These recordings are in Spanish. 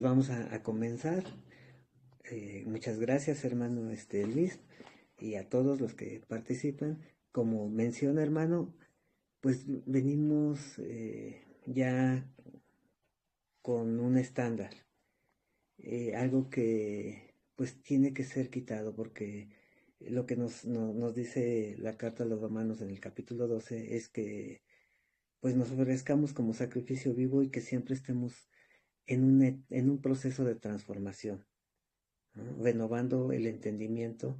Vamos a comenzar. Muchas gracias, hermano Luis, y a todos los que participan. Como menciona, hermano, pues venimos ya con un estándar, algo que pues tiene que ser quitado, porque lo que nos dice la carta a los romanos en el capítulo 12 es que pues nos ofrezcamos como sacrificio vivo y que siempre estemos en un proceso de transformación, ¿no? Renovando el entendimiento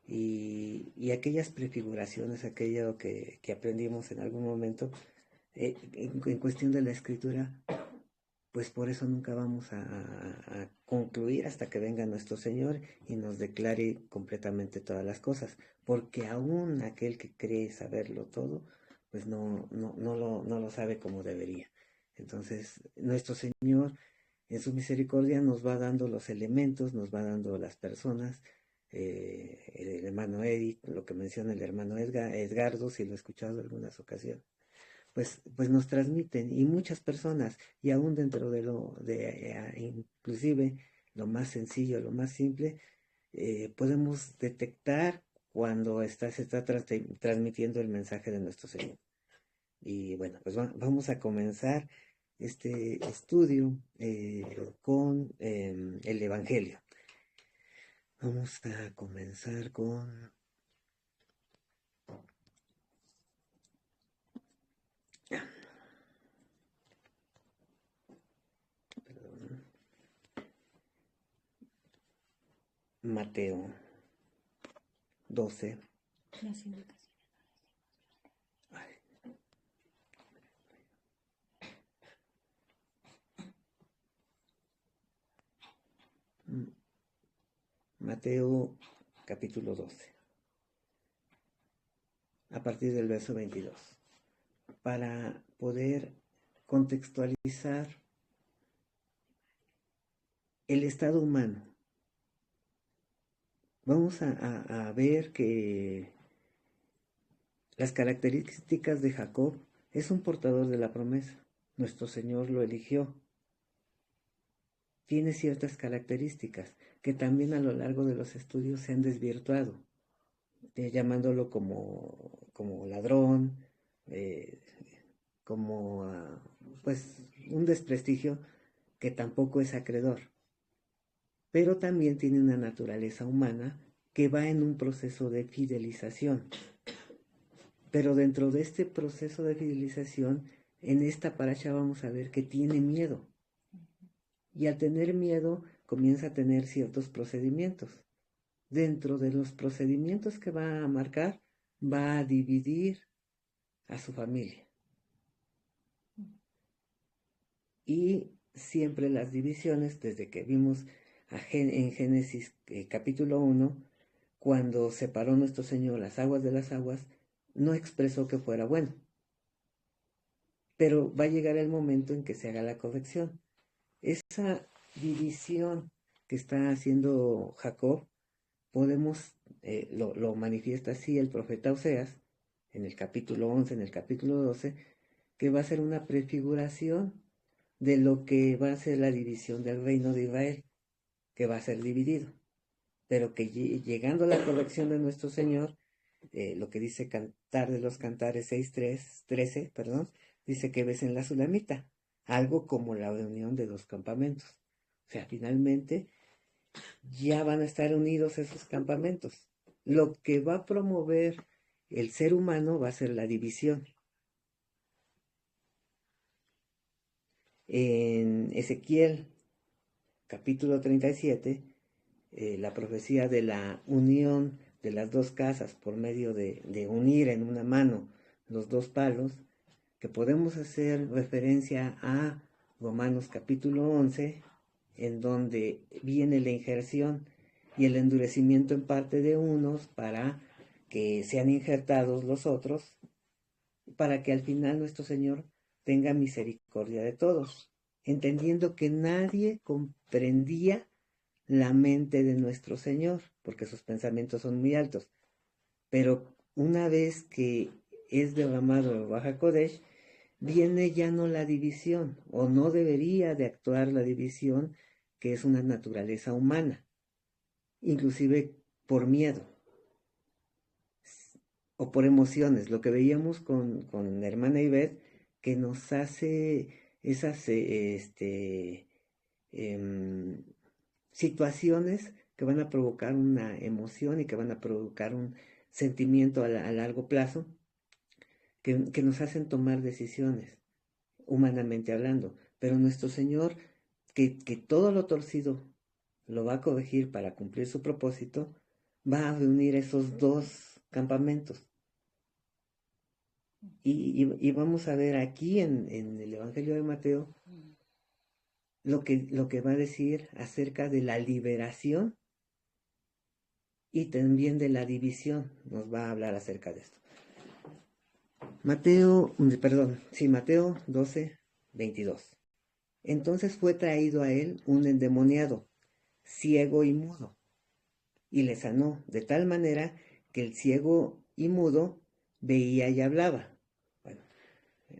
y aquellas prefiguraciones, aquello que aprendimos en algún momento, en cuestión de la escritura, pues por eso nunca vamos a concluir hasta que venga nuestro Señor y nos declare completamente todas las cosas, porque aún aquel que cree saberlo todo, pues no lo sabe como debería. Entonces, nuestro Señor, en su misericordia, nos va dando los elementos, nos va dando las personas, el hermano Eric, lo que menciona el hermano Edgardo, si lo he escuchado en algunas ocasiones, pues nos transmiten, y muchas personas, y aún dentro de inclusive lo más sencillo, lo más simple, podemos detectar cuando se está transmitiendo el mensaje de nuestro Señor. Y bueno, pues vamos a comenzar este estudio con el Evangelio. Vamos a comenzar con perdón, Mateo 12. Las indicaciones. Mateo capítulo 12, a partir del verso 22, para poder contextualizar el estado humano. Vamos a ver que las características de Jacob es un portador de la promesa. Nuestro Señor lo eligió. Tiene ciertas características que también a lo largo de los estudios se han desvirtuado, llamándolo como ladrón, eh, como pues un desprestigio que tampoco es acreedor, pero también tiene una naturaleza humana que va en un proceso de fidelización. Pero dentro de este proceso de fidelización, en esta paracha vamos a ver que tiene miedo. Y al tener miedo, comienza a tener ciertos procedimientos. Dentro de los procedimientos que va a marcar, va a dividir a su familia. Y siempre las divisiones, desde que vimos en Génesis capítulo 1, cuando separó nuestro Señor las aguas de las aguas, no expresó que fuera bueno. Pero va a llegar el momento en que se haga la corrección. Esa división que está haciendo Jacob, lo manifiesta así el profeta Oseas, en el capítulo 11, en el capítulo 12, que va a ser una prefiguración de lo que va a ser la división del reino de Israel, que va a ser dividido, pero que llegando a la corrección de nuestro Señor, lo que dice Cantar de los Cantares 6:13, dice que ves en la Sulamita, algo como la unión de dos campamentos. O sea, finalmente ya van a estar unidos esos campamentos. Lo que va a promover el ser humano va a ser la división. En Ezequiel capítulo 37, la profecía de la unión de las dos casas por medio de unir en una mano los dos palos, que podemos hacer referencia a Romanos capítulo 11, en donde viene la injerción y el endurecimiento en parte de unos para que sean injertados los otros, para que al final nuestro Señor tenga misericordia de todos, entendiendo que nadie comprendía la mente de nuestro Señor, porque sus pensamientos son muy altos. Pero una vez que es derramado el Ruach viene ya no la división, o no debería de actuar la división que es una naturaleza humana, inclusive por miedo o por emociones. Lo que veíamos con la hermana Ivette, que nos hace esas em, situaciones que van a provocar una emoción y que van a provocar un sentimiento a largo plazo, que nos hacen tomar decisiones, humanamente hablando. Pero nuestro Señor, que todo lo torcido lo va a corregir para cumplir su propósito, va a reunir esos dos campamentos. Y vamos a ver aquí en el Evangelio de Mateo lo que va a decir acerca de la liberación y también de la división. Nos va a hablar acerca de esto. Mateo 12, 22. Entonces fue traído a él un endemoniado, ciego y mudo, y le sanó, de tal manera que el ciego y mudo veía y hablaba.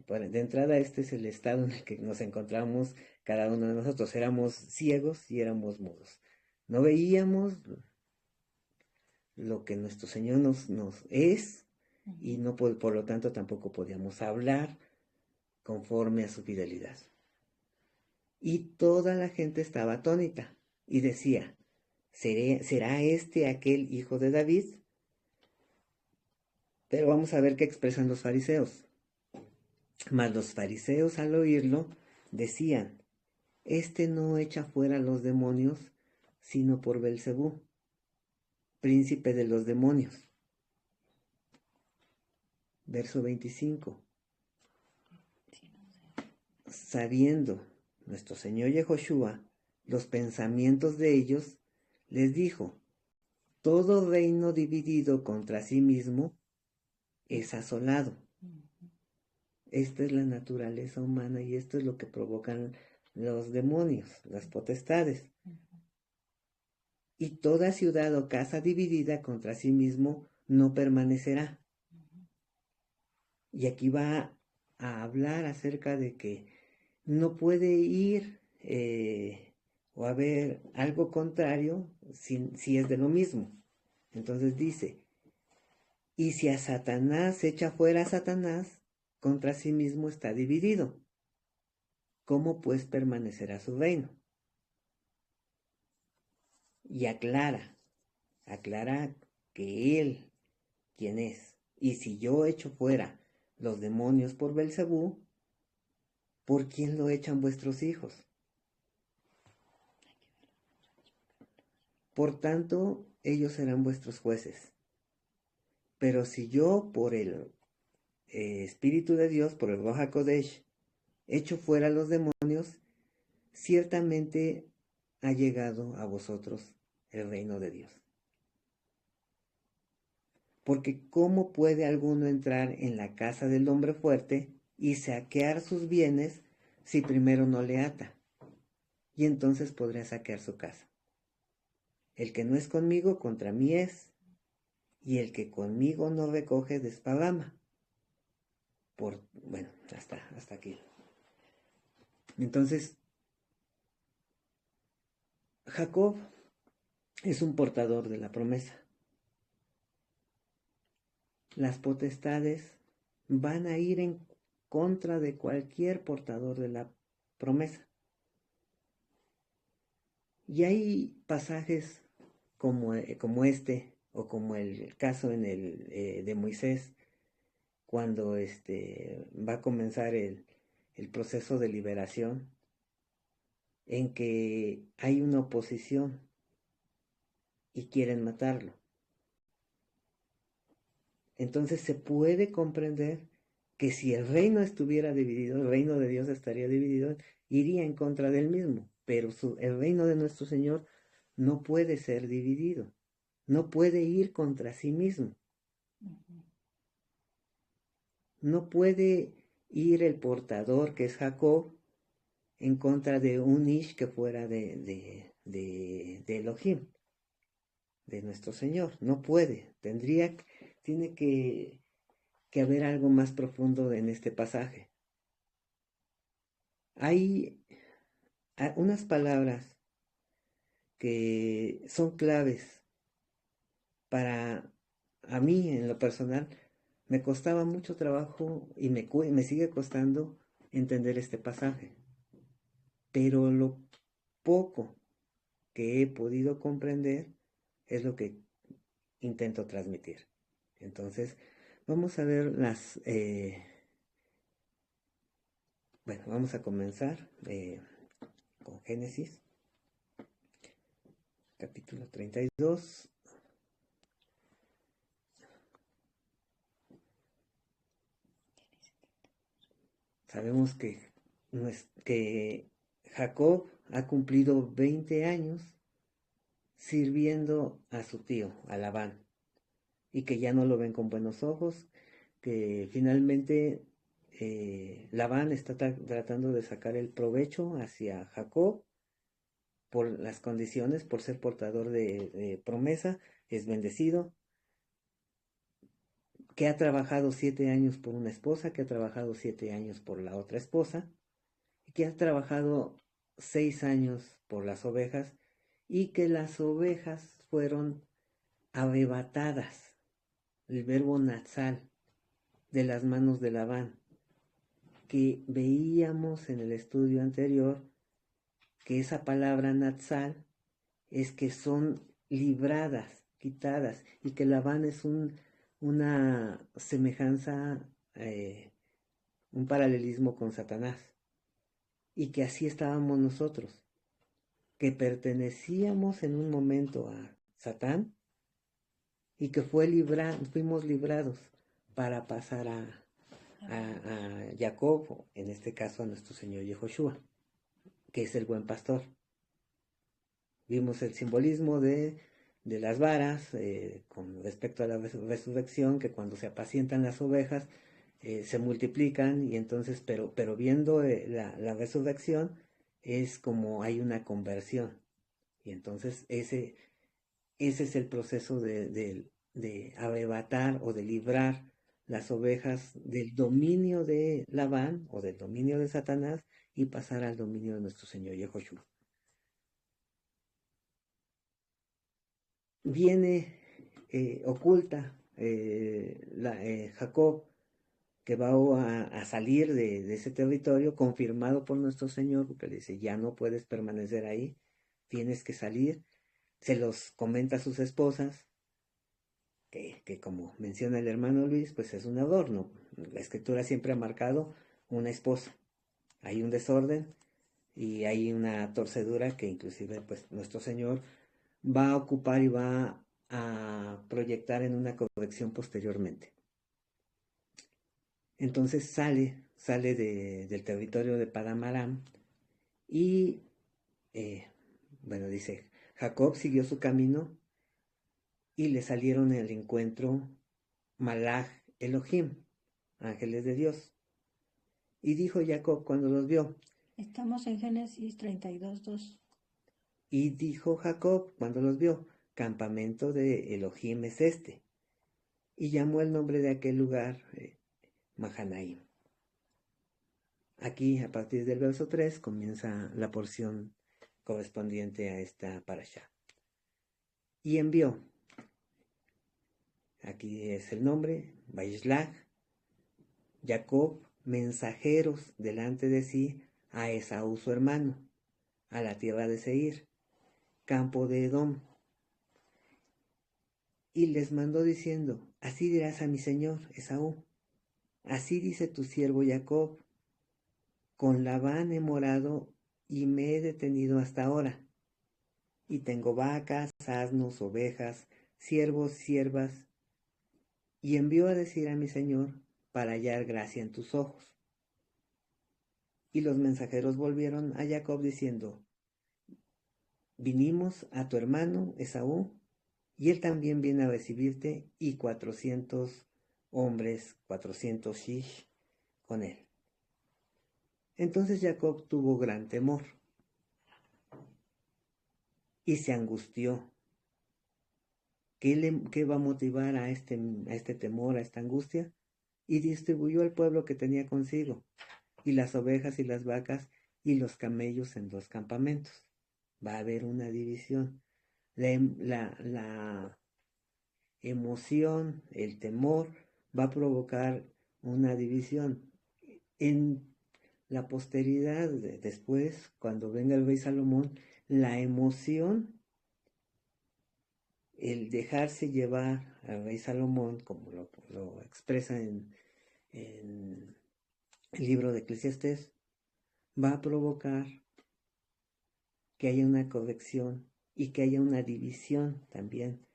Bueno, de entrada este es el estado en el que nos encontramos cada uno de nosotros. Éramos ciegos y éramos mudos. No veíamos lo que nuestro Señor nos es, y no por lo tanto tampoco podíamos hablar conforme a su fidelidad. Y toda la gente estaba atónita y decía, ¿será este aquel hijo de David? Pero vamos a ver qué expresan los fariseos. Mas los fariseos, al oírlo, decían, este no echa fuera los demonios, sino por Belcebú, príncipe de los demonios. Verso 25. Sabiendo nuestro Señor Yehoshua los pensamientos de ellos, les dijo, todo reino dividido contra sí mismo es asolado. Esta es la naturaleza humana y esto es lo que provocan los demonios, las potestades. Y toda ciudad o casa dividida contra sí mismo no permanecerá. Y aquí va a hablar acerca de que no puede ir o haber algo contrario si es de lo mismo. Entonces dice, y si a Satanás echa fuera a Satanás, contra sí mismo está dividido. ¿Cómo pues permanecerá su reino? Y aclara que él, quien es, y si yo echo fuera los demonios por Belcebú, ¿por quién lo echan vuestros hijos? Por tanto, ellos serán vuestros jueces. Pero si yo por el Espíritu de Dios, por el Ruach HaKodesh, echo fuera los demonios, ciertamente ha llegado a vosotros el reino de Dios. Porque ¿cómo puede alguno entrar en la casa del hombre fuerte y saquear sus bienes si primero no le ata? Y entonces podrá saquear su casa. El que no es conmigo, contra mí es, y el que conmigo no recoge, desparrama. Bueno, hasta aquí. Entonces, Jacob es un portador de la promesa. Las potestades van a ir en contra de cualquier portador de la promesa. Y hay pasajes como este, o como el caso de Moisés, cuando va a comenzar el proceso de liberación, en que hay una oposición y quieren matarlo. Entonces se puede comprender que si el reino estuviera dividido, el reino de Dios estaría dividido, iría en contra del mismo. Pero el reino de nuestro Señor no puede ser dividido, no puede ir contra sí mismo. No puede ir el portador, que es Jacob, en contra de un Ish que fuera de Elohim, de nuestro Señor. No puede. Tiene que haber algo más profundo en este pasaje. Hay unas palabras que son claves para a mí en lo personal. Me costaba mucho trabajo y me sigue costando entender este pasaje, pero lo poco que he podido comprender es lo que intento transmitir. Entonces, vamos a ver bueno, vamos a comenzar con Génesis, capítulo 32. Sabemos que Jacob ha cumplido 20 años sirviendo a su tío, a Labán, y que ya no lo ven con buenos ojos, que finalmente Labán está tratando de sacar el provecho hacia Jacob por las condiciones, por ser portador de promesa, es bendecido, que ha trabajado 7 años por una esposa, que ha trabajado 7 años por la otra esposa, y que ha trabajado 6 años por las ovejas, y que las ovejas fueron arrebatadas, el verbo natsal, de las manos de Labán, que veíamos en el estudio anterior que esa palabra natsal es que son libradas, quitadas, y que Labán es una semejanza, un paralelismo con Satanás, y que así estábamos nosotros, que pertenecíamos en un momento a Satán y que fuimos librados para pasar a Jacob, en este caso a nuestro Señor Yehoshua, que es el buen pastor. Vimos el simbolismo de las varas con respecto a la resurrección, que cuando se apacientan las ovejas se multiplican, y entonces, pero viendo la resurrección es como hay una conversión, y entonces ese es el proceso de arrebatar o de librar las ovejas del dominio de Labán o del dominio de Satanás y pasar al dominio de nuestro Señor Yehoshua. Viene oculta Jacob, que va a salir de ese territorio, confirmado por nuestro Señor, porque le dice, ya no puedes permanecer ahí, tienes que salir. Se los comenta a sus esposas, que como menciona el hermano Luis, pues es un adorno. La escritura siempre ha marcado una esposa. Hay un desorden y hay una torcedura que inclusive pues nuestro Señor va a ocupar y va a proyectar en una corrección posteriormente. Entonces sale del territorio de Padán Aram y, bueno, dice, Jacob siguió su camino y le salieron al encuentro Malach Elohim, ángeles de Dios. Y dijo Jacob cuando los vio. Estamos en Génesis 32:2. Y dijo Jacob cuando los vio, campamento de Elohim es este. Y llamó el nombre de aquel lugar Mahanaim. Aquí, a partir del verso 3, comienza la porción correspondiente a esta parashá. Y envió, aquí es el nombre, Vaishlach, Jacob, mensajeros delante de sí a Esaú su hermano, a la tierra de Seir, campo de Edom. Y les mandó diciendo, así dirás a mi señor Esaú, así dice tu siervo Jacob, con Labán he morado y me he detenido hasta ahora, y tengo vacas, asnos, ovejas, siervos, siervas, y envió a decir a mi señor, para hallar gracia en tus ojos. Y los mensajeros volvieron a Jacob diciendo, vinimos a tu hermano Esaú, y él también viene a recibirte, y 400 hombres, 400 shish, con él. Entonces Jacob tuvo gran temor, y se angustió. ¿Qué va a motivar a este temor, a esta angustia? Y distribuyó el pueblo que tenía consigo, y las ovejas y las vacas y los camellos en 2 campamentos. va a haber una división. La emoción, el temor, va a provocar una división. En la posteridad, después, cuando venga el rey Salomón, la emoción, el dejarse llevar al rey Salomón, como lo expresa en el libro de Eclesiastés, va a provocar que haya una corrección y que haya una división también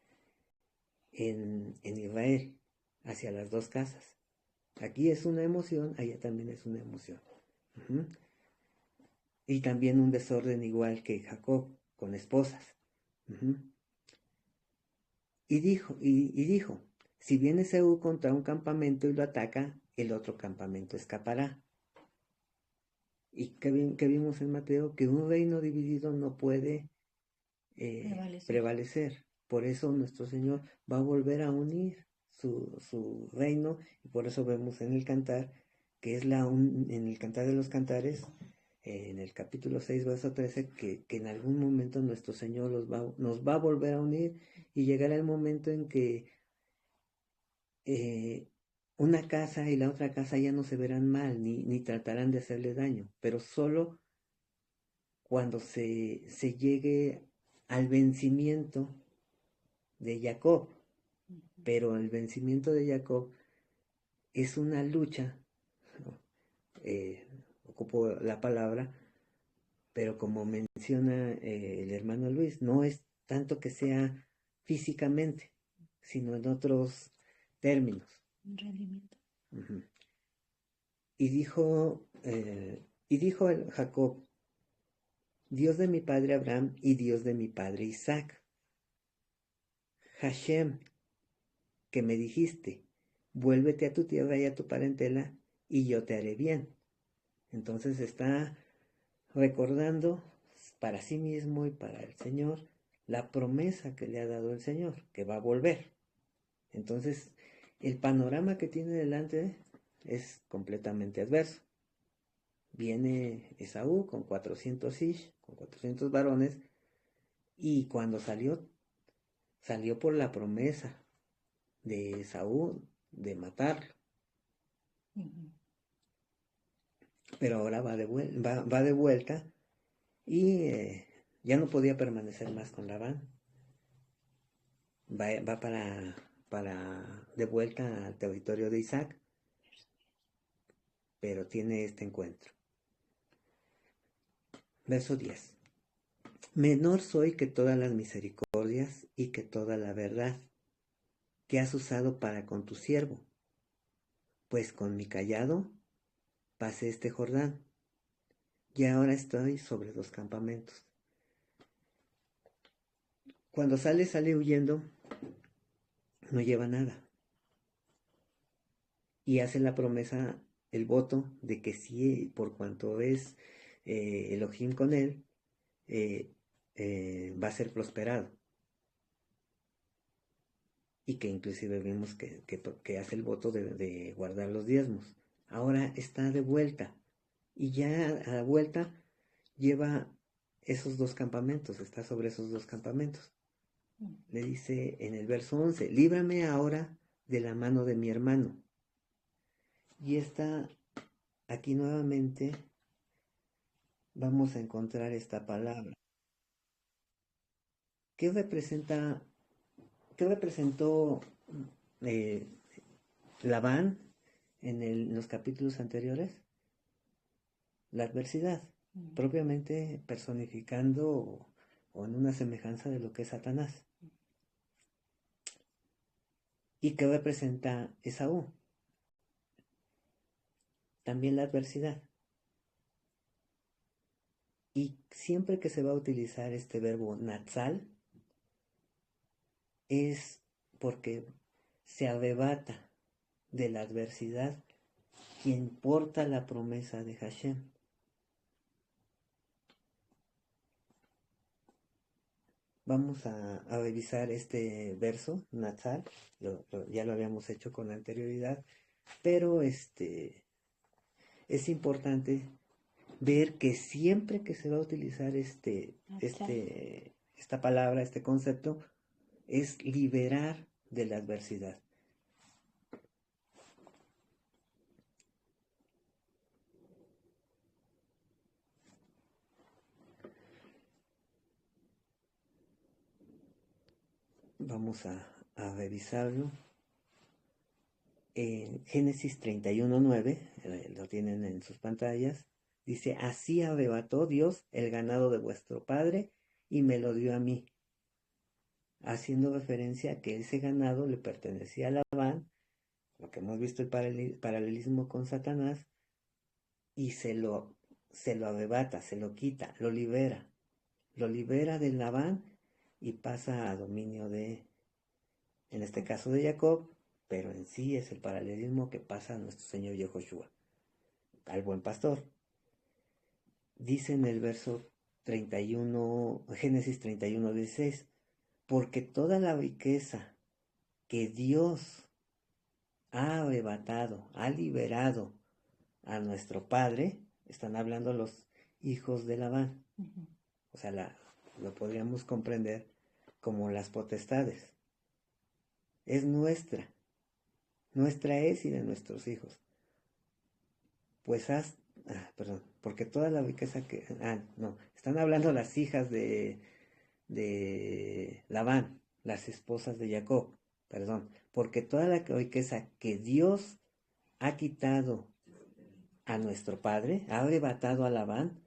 en Israel hacia las dos casas. Aquí es una emoción, allá también es una emoción. Uh-huh. Y también un desorden igual que Jacob con esposas. Uh-huh. Y dijo, si viene Esaú contra un campamento y lo ataca, el otro campamento escapará. Y que vimos en Mateo que un reino dividido no puede prevalecer. Por eso nuestro Señor va a volver a unir su reino, y por eso vemos en el cantar, que es en el cantar de los cantares, en el capítulo 6, verso 13, que en algún momento nuestro Señor nos va a volver a unir, y llegará el momento en que una casa y la otra casa ya no se verán mal, ni tratarán de hacerle daño, pero solo cuando se llegue al vencimiento de Jacob. Pero el vencimiento de Jacob es una lucha, ¿no? Ocupo la palabra, pero como menciona el hermano Luis, no es tanto que sea físicamente, sino en otros términos. Un rendimiento. Uh-huh. Y dijo el Jacob, Dios de mi padre Abraham y Dios de mi padre Isaac, Hashem, que me dijiste, vuélvete a tu tierra y a tu parentela, y yo te haré bien. Entonces está recordando para sí mismo y para el Señor la promesa que le ha dado el Señor, que va a volver. Entonces, el panorama que tiene delante es completamente adverso. Viene Esaú con 400 ish, con 400 varones, y cuando salió por la promesa de Esaú de matarlo. Uh-huh. Pero ahora va de vuelta, y ya no podía permanecer más con Labán. Va para de vuelta al territorio de Isaac, pero tiene este encuentro. Verso 10. Menor soy que todas las misericordias y que toda la verdad que has usado para con tu siervo, pues con mi cayado pasé este Jordán, y ahora estoy sobre 2 campamentos. Cuando sale huyendo, no lleva nada, y hace la promesa, el voto, de que sí, por cuanto es Elohim con él, va a ser prosperado. Y que inclusive vimos que hace el voto de guardar los diezmos. Ahora está de vuelta, y ya a la vuelta lleva esos 2 campamentos, está sobre esos 2 campamentos. Le dice en el verso 11, líbrame ahora de la mano de mi hermano. Y está aquí nuevamente, vamos a encontrar esta palabra. ¿Qué representó eh, Labán en los capítulos anteriores? La adversidad, propiamente personificando o en una semejanza de lo que es Satanás. ¿Y qué representa Esaú? También la adversidad. Y siempre que se va a utilizar este verbo natsal, es porque se arrebata de la adversidad quien porta la promesa de Hashem. Vamos a revisar este verso, Natsal, ya lo habíamos hecho con anterioridad, pero es importante ver que siempre que se va a utilizar esta palabra, este concepto, es liberar de la adversidad. Vamos a revisarlo. En Génesis 31:9, lo tienen en sus pantallas, dice, así arrebató Dios el ganado de vuestro padre y me lo dio a mí, haciendo referencia a que ese ganado le pertenecía a Labán, lo que hemos visto el paralelismo con Satanás, y se lo arrebata, se lo quita, lo libera de Labán y pasa a dominio en este caso de Jacob, pero en sí es el paralelismo que pasa a nuestro Señor Yehoshua, al buen pastor. Dice en el verso 31, Génesis 31:16, porque toda la riqueza que Dios ha arrebatado, ha liberado a nuestro padre, están hablando los hijos de Labán, o sea, lo podríamos comprender como las potestades. Es nuestra es y de nuestros hijos. Pues porque toda la riqueza que, están hablando las hijas de Labán, las esposas de Jacob, perdón, porque toda la riqueza que Dios ha quitado a nuestro padre, ha arrebatado a Labán,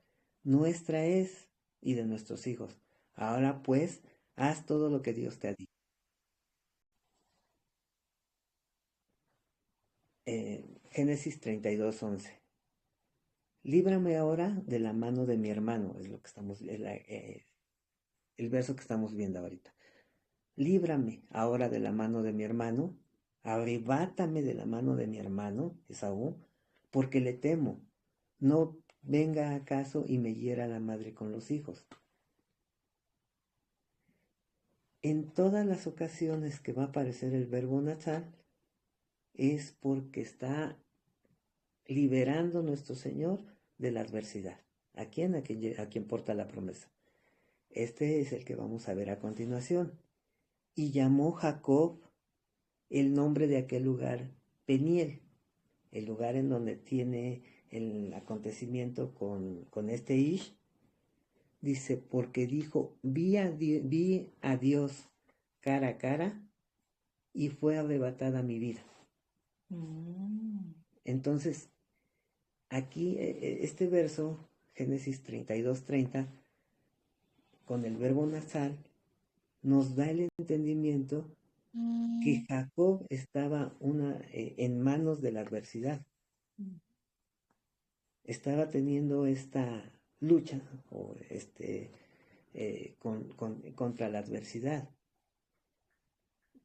nuestra es y de nuestros hijos. Ahora pues, haz todo lo que Dios te ha dicho. Génesis 32:11. Líbrame ahora de la mano de mi hermano, es lo que estamos, el verso que estamos viendo ahorita. Líbrame ahora de la mano de mi hermano, arrebátame de la mano de mi hermano, Esaú, porque le temo. No venga acaso y me hiera la madre con los hijos. En todas las ocasiones que va a aparecer el verbo natal, es porque está liberando nuestro Señor de la adversidad. ¿A quién? A quien porta la promesa. Este es el que vamos a ver a continuación. Y llamó Jacob el nombre de aquel lugar Peniel, el lugar en donde tiene el acontecimiento con este Ish. Dice, porque dijo, vi a Dios cara a cara y fue arrebatada mi vida. Entonces, aquí este verso, Génesis 32:30, con el verbo nasal, nos da el entendimiento que Jacob estaba en manos de la adversidad. Estaba teniendo esta lucha o contra la adversidad.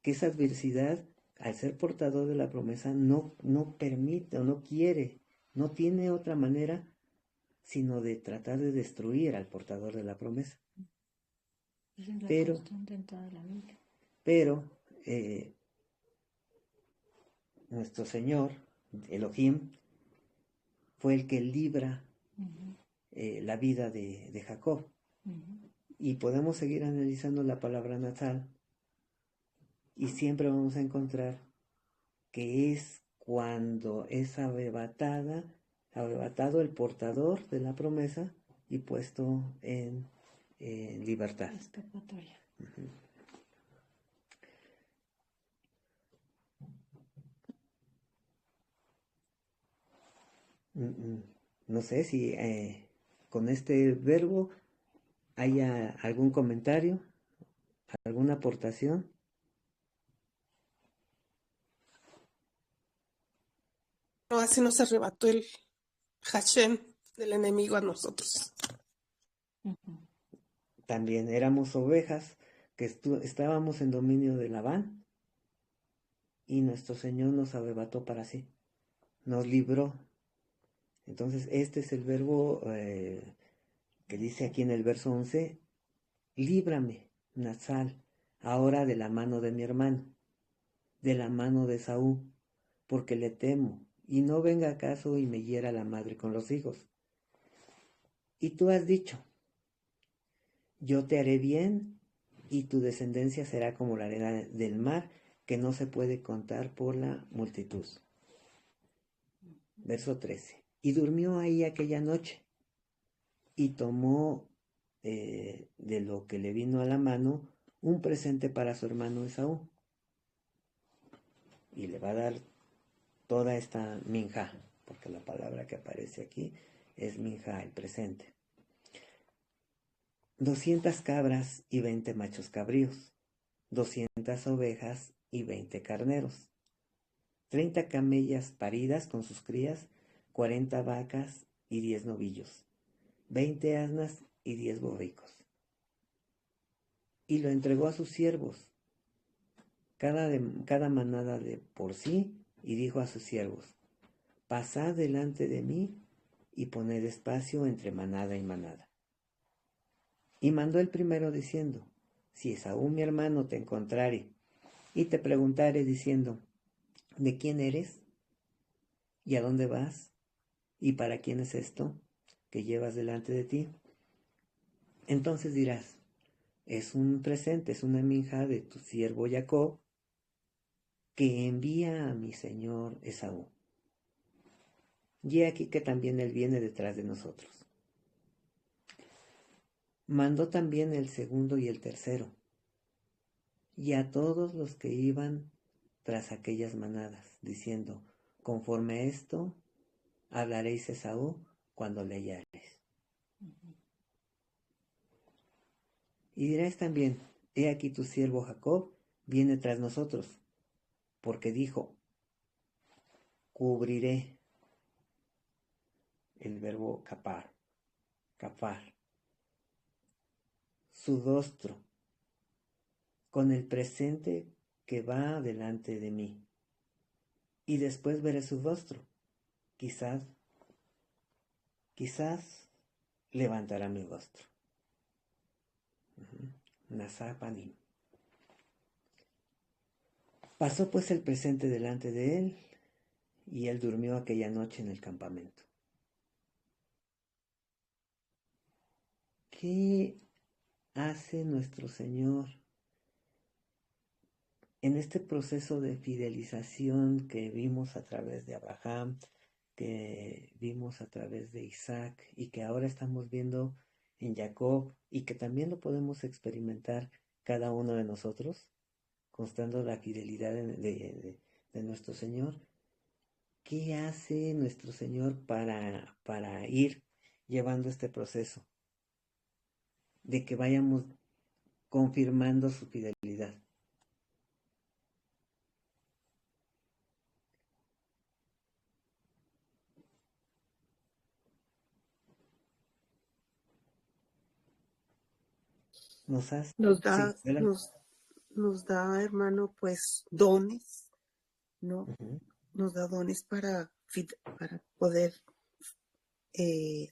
Que esa adversidad, al ser portador de la promesa, no permite o no quiere, no tiene otra manera sino de tratar de destruir al portador de la promesa. Es la constante en toda la Biblia. Pero nuestro Señor, Elohim, fue el que libra la vida de Jacob. Y podemos seguir analizando la palabra natal y siempre vamos a encontrar que es cuando es arrebatado el portador de la promesa y puesto en libertad. Escapatoria. No sé si con este verbo haya algún comentario, alguna aportación. No, así nos arrebató el Hashem del enemigo a nosotros. También éramos ovejas que estábamos en dominio de Labán y nuestro Señor nos arrebató para sí, nos libró. Entonces este es el verbo que dice aquí en el verso 11, líbrame, Nazal, ahora de la mano de mi hermano, de la mano de Saúl, porque le temo, y no venga acaso y me hiera la madre con los hijos. Y tú has dicho, yo te haré bien y tu descendencia será como la arena del mar, que no se puede contar por la multitud. Verso 13. Y durmió ahí aquella noche y tomó de lo que le vino a la mano un presente para su hermano Esaú. Y le va a dar toda esta minja, porque la palabra que aparece aquí es minja, el presente. 200 cabras y 20 machos cabríos, 200 ovejas y 20 carneros, 30 camellas paridas con sus crías, 40 vacas y 10 novillos, 20 asnas y 10 borricos. Y lo entregó a sus siervos, cada manada de por sí, y dijo a sus siervos, pasad delante de mí y poned espacio entre manada y manada. Y mandó el primero diciendo, si Esaú mi hermano te encontrare y te preguntare diciendo, ¿de quién eres? ¿Y a dónde vas? ¿Y para quién es esto que llevas delante de ti? Entonces dirás, es un presente, es una minja de tu siervo Jacob, que envía a mi señor Esaú. Y he aquí que también él viene detrás de nosotros. Mandó también el segundo y el tercero, y a todos los que iban tras aquellas manadas, diciendo, conforme a esto, hablaréis a Esaú cuando le hallareis. Y diréis también, he aquí tu siervo Jacob viene tras nosotros, porque dijo, cubriré, el verbo capar, su rostro, con el presente que va delante de mí, y después veré su rostro, quizás levantará mi rostro. Nasapanim. Pasó pues el presente delante de él, y él durmió aquella noche en el campamento. ¿Qué hace nuestro Señor en este proceso de fidelización que vimos a través de Abraham, que vimos a través de Isaac y que ahora estamos viendo en Jacob y que también lo podemos experimentar cada uno de nosotros, constando la fidelidad de nuestro Señor? ¿Qué hace nuestro Señor para ir llevando este proceso? De que vayamos confirmando su fidelidad. Nos hace, Nos sí, da, ¿verdad? nos da, hermano, pues dones, ¿no? Uh-huh. Nos da dones para poder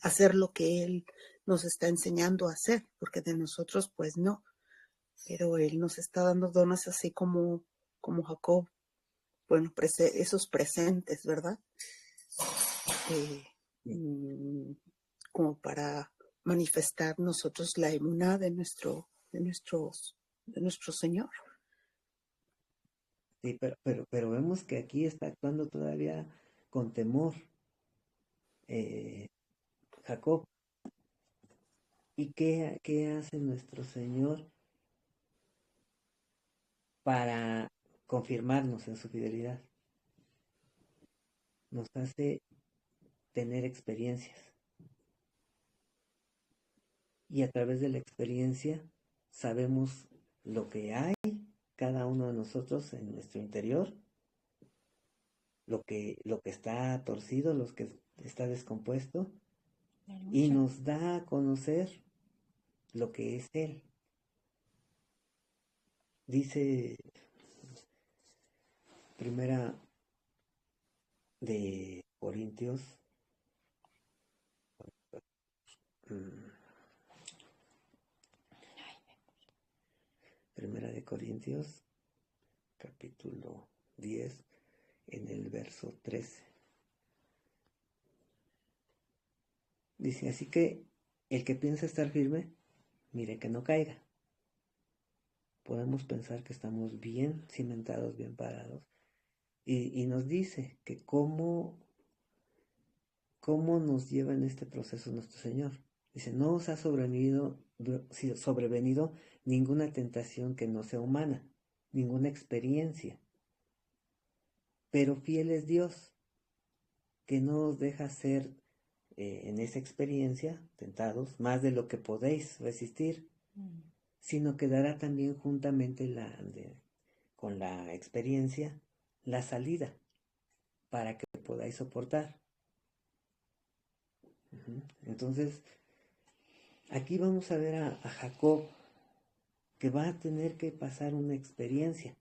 hacer lo que Él nos está enseñando a hacer, porque de nosotros, pues no. Pero Él nos está dando dones así como Jacob, bueno, esos presentes, ¿verdad? Como para manifestar nosotros la emuná de nuestro Señor. Sí, pero vemos que aquí está actuando todavía con temor Jacob. ¿Y qué hace nuestro Señor para confirmarnos en su fidelidad? Nos hace tener experiencias. Y a través de la experiencia sabemos lo que hay cada uno de nosotros en nuestro interior, lo que está torcido, lo que está descompuesto, y nos da a conocer lo que es Él. Dice Primera de Corintios, Primera de Corintios, capítulo 10, en el verso 13. Dice, así que el que piensa estar firme, mire que no caiga. Podemos pensar que estamos bien cimentados, bien parados. Y nos dice que cómo nos lleva en este proceso nuestro Señor. Dice, no os ha sobrevenido ninguna tentación que no sea humana, ninguna experiencia. Pero fiel es Dios, que no os deja ser en esa experiencia tentados más de lo que podéis resistir, sino que dará también juntamente con la experiencia la salida para que podáis soportar. Entonces, aquí vamos a ver a Jacob, que va a tener que pasar una experiencia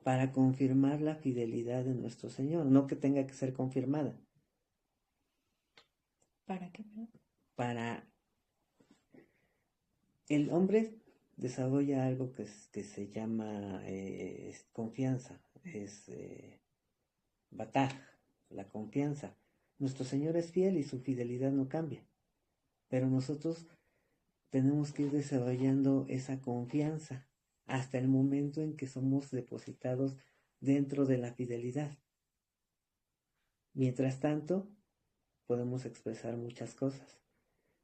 para confirmar la fidelidad de nuestro Señor, no que tenga que ser confirmada. ¿Para qué? Para el hombre desarrolla algo que se llama confianza, es bataj, la confianza. Nuestro Señor es fiel y su fidelidad no cambia, pero nosotros tenemos que ir desarrollando esa confianza hasta el momento en que somos depositados dentro de la fidelidad. Mientras tanto, podemos expresar muchas cosas.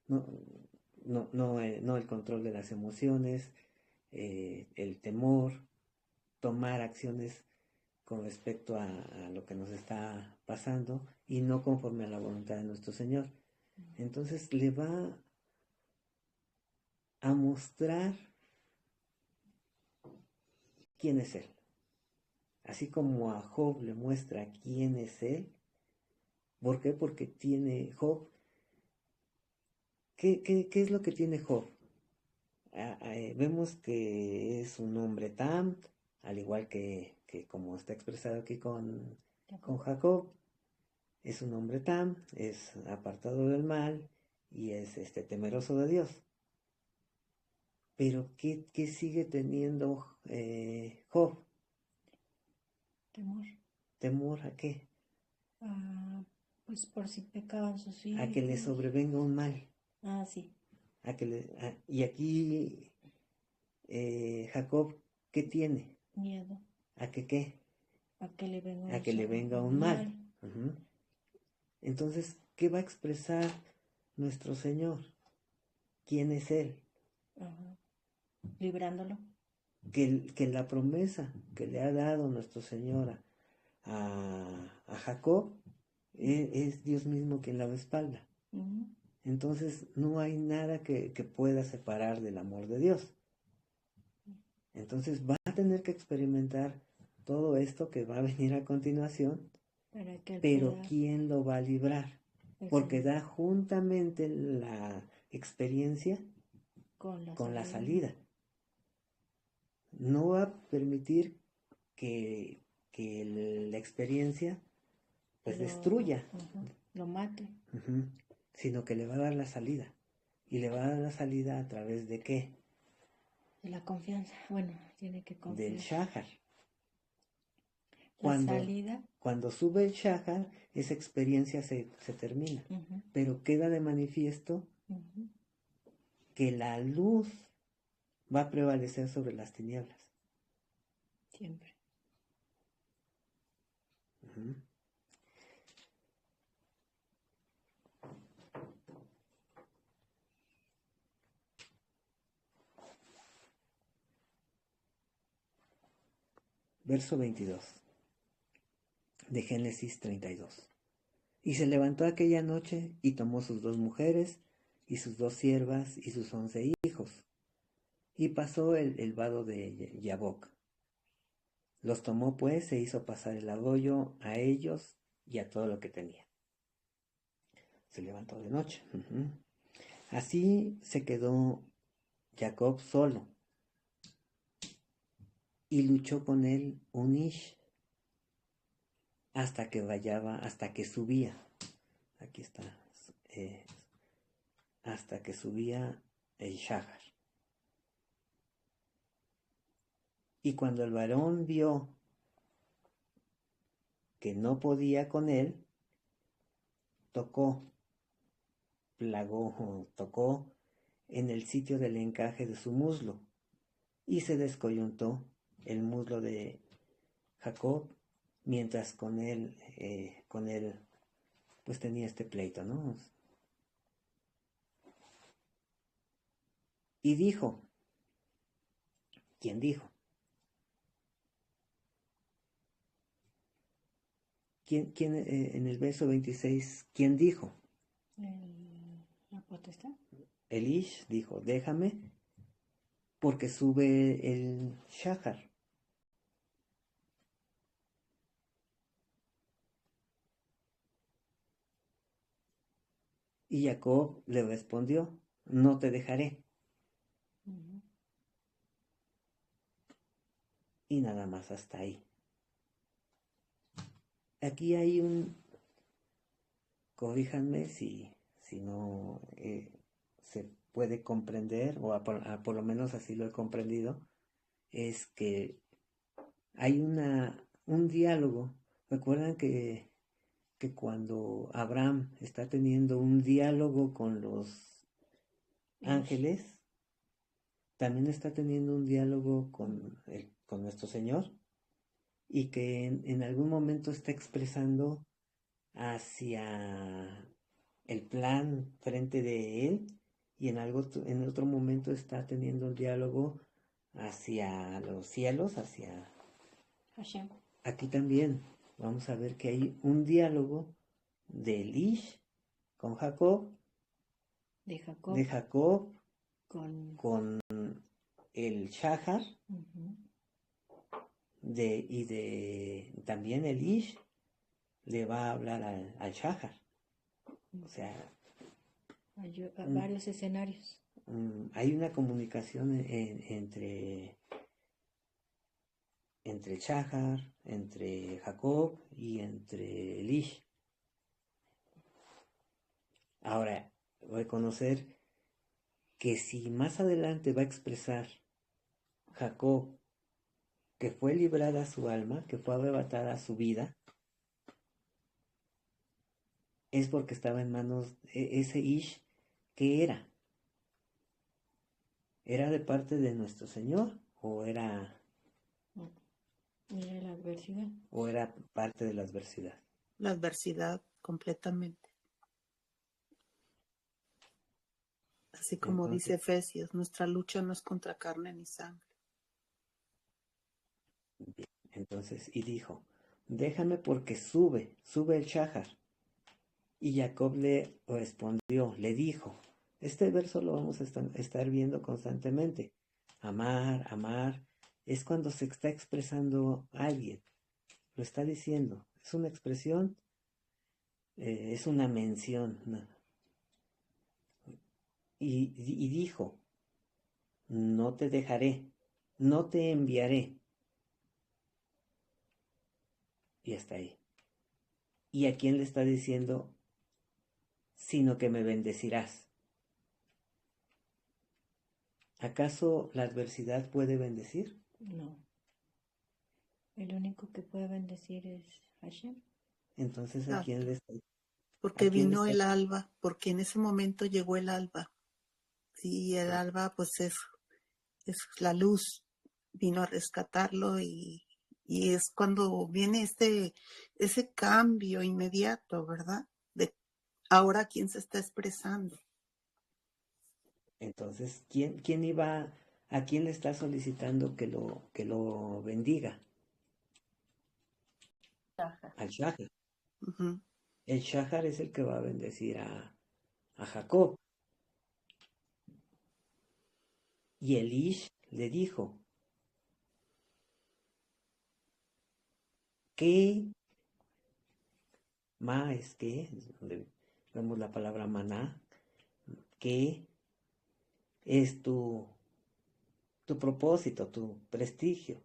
No el control de las emociones, el temor, tomar acciones con respecto a lo que nos está pasando y no conforme a la voluntad de nuestro Señor. Entonces le va a mostrar quién es Él. Así como a Job le muestra quién es Él. ¿Por qué? Porque tiene Job. ¿Qué es lo que tiene Job? Vemos que es un hombre Tam, al igual que como está expresado aquí con Jacob. Es un hombre Tam, es apartado del mal y es temeroso de Dios. Pero ¿qué sigue teniendo Job? Temor. ¿Temor a qué? Pues por si pecaban sus hijos. A que le sobrevenga un mal. Sí. Y aquí Jacob, ¿qué tiene? Miedo. ¿A que qué? A que le venga, un mal. Uh-huh. Entonces, ¿qué va a expresar nuestro Señor? ¿Quién es Él? Librándolo. Que la promesa que le ha dado nuestro Señor a Jacob es Dios mismo quien la respalda. Entonces no hay nada que pueda separar del amor de Dios. Entonces va a tener que experimentar todo esto que va a venir a continuación, pero ¿quién lo va a librar? Porque da juntamente la experiencia con la salida. No va a permitir que la experiencia pues destruya, lo mate, sino que le va a dar la salida. Y le va a dar la salida a través de ¿qué? De la confianza. Bueno, tiene que confiar. Del Shahar. Cuando sube el Shahar, esa experiencia se termina. Pero queda de manifiesto que la luz va a prevalecer sobre las tinieblas. Siempre. Verso 22 de Génesis 32. Y se levantó aquella noche y tomó sus 2 mujeres y sus 2 siervas y sus 11 hijos. Y pasó el vado de Yaboc. Los tomó pues e hizo pasar el arroyo a ellos y a todo lo que tenía. Se levantó de noche. Así se quedó Jacob solo. Y luchó con él un ish hasta que subía. Aquí está. Hasta que subía el Shahar. Y cuando el varón vio que no podía con él, tocó plagó o tocó en el sitio del encaje de su muslo y se descoyuntó el muslo de Jacob mientras con él, pues tenía este pleito, ¿no? Y dijo, ¿quién dijo? ¿Quién en el verso 26, quién dijo? La potestad. Elish dijo, déjame, porque sube el Shahar. Y Jacob le respondió, no te dejaré. Y nada más hasta ahí. Aquí hay corríjanme si no se puede comprender, o por lo menos así lo he comprendido, es que hay un diálogo. Recuerdan que cuando Abraham está teniendo un diálogo con los ángeles, también está teniendo un diálogo con nuestro Señor, y que en algún momento está expresando hacia el plan frente de él, y en otro momento está teniendo un diálogo hacia los cielos, hacia Hashem. Aquí también vamos a ver que hay un diálogo de Elish con Jacob, De Jacob con el Shahar, y de también Elish le va a hablar al Shahar. O sea, varios escenarios. Hay una comunicación entre el Shahar, entre Jacob y entre Elish. Ahora, reconocer que si más adelante va a expresar Jacob que fue librada su alma, que fue arrebatada su vida, es porque estaba en manos de ese Ish. ¿Qué era? ¿Era de parte de nuestro Señor o era la adversidad? ¿O era parte de la adversidad? La adversidad completamente. Así como Entonces, dice Efesios, nuestra lucha no es contra carne ni sangre. bien, entonces, y dijo, déjame porque sube el Shahar. Y Jacob le respondió, le dijo, este verso lo vamos a estar viendo constantemente. Amar, amar, es cuando se está expresando a alguien, lo está diciendo, es una expresión, es una mención, ¿no? Y dijo, no te dejaré, no te enviaré. Y hasta ahí. ¿Y a quién le está diciendo? Sino que me bendecirás. ¿Acaso la adversidad puede bendecir? No. El único que puede bendecir es Hashem. Entonces, ¿a quién le está? Porque vino el alba, porque en ese momento llegó el alba. Sí, el alba pues es la luz, vino a rescatarlo y es cuando viene ese cambio inmediato, ¿verdad? De ahora quién se está expresando. Entonces, ¿quién iba, a quién le está solicitando que lo bendiga? Al Shahar. Uh-huh. El Shahar es el que va a bendecir a Jacob. Y Elish le dijo, ¿qué? Ma es que, donde vemos la palabra maná, ¿qué es tu propósito, tu prestigio?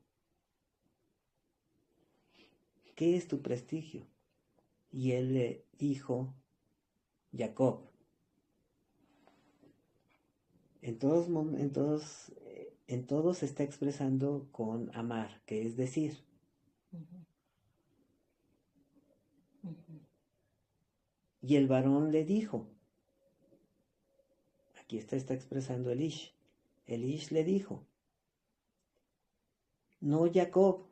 ¿Qué es tu prestigio? Y él le dijo, Jacob. En todos se está expresando con amar, que es decir. Y el varón le dijo, aquí está expresando el Ish. El Ish le dijo, no Jacob,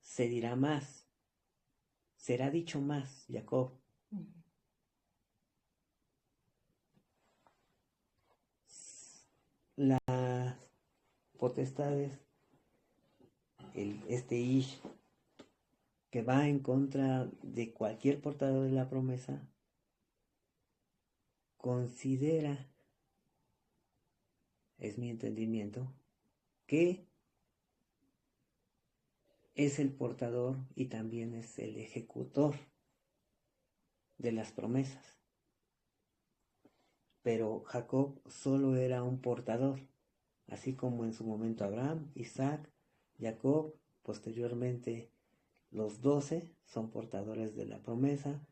se dirá más, será dicho más, Jacob. Las potestades, este Ish, que va en contra de cualquier portador de la promesa, considera, es mi entendimiento, que es el portador y también es el ejecutor de las promesas. Pero Jacob solo era un portador, así como en su momento Abraham, Isaac, Jacob, posteriormente los 12 son portadores de la promesa,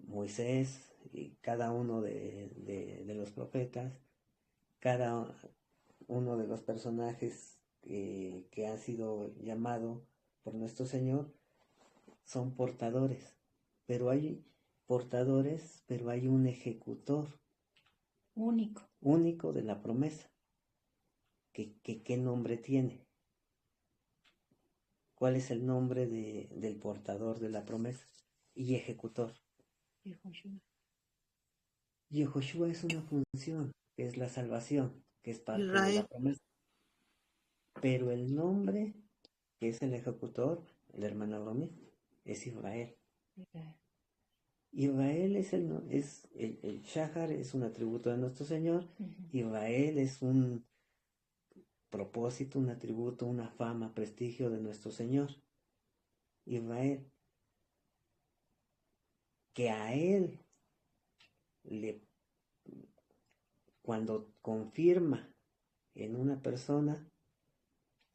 Moisés y cada uno de los profetas, cada uno de los personajes que han sido llamados por nuestro Señor son portadores, pero hay portadores, pero hay un ejecutor único de la promesa. ¿Qué nombre tiene? ¿Cuál es el nombre del portador de la promesa y ejecutor? Yehoshua es una función, que es la salvación, que es parte de la promesa. Pero el nombre, que es el ejecutor, la hermana Romy, es Israel. Israel es el Shahar, es un atributo de nuestro Señor. Israel es un propósito, un atributo, una fama, prestigio de nuestro Señor. Israel, que a él cuando confirma en una persona,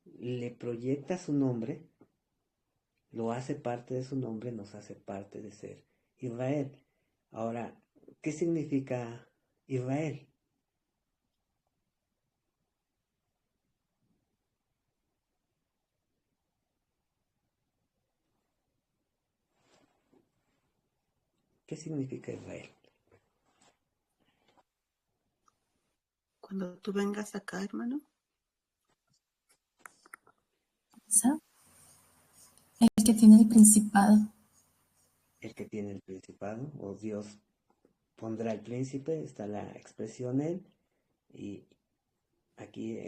le proyecta su nombre, lo hace parte de su nombre, nos hace parte de ser Israel. Ahora, ¿qué significa Israel? ¿Qué significa Israel? Cuando tú vengas acá, hermano. El que tiene el principado. El que tiene el principado, o Dios pondrá el príncipe, está la expresión él, y aquí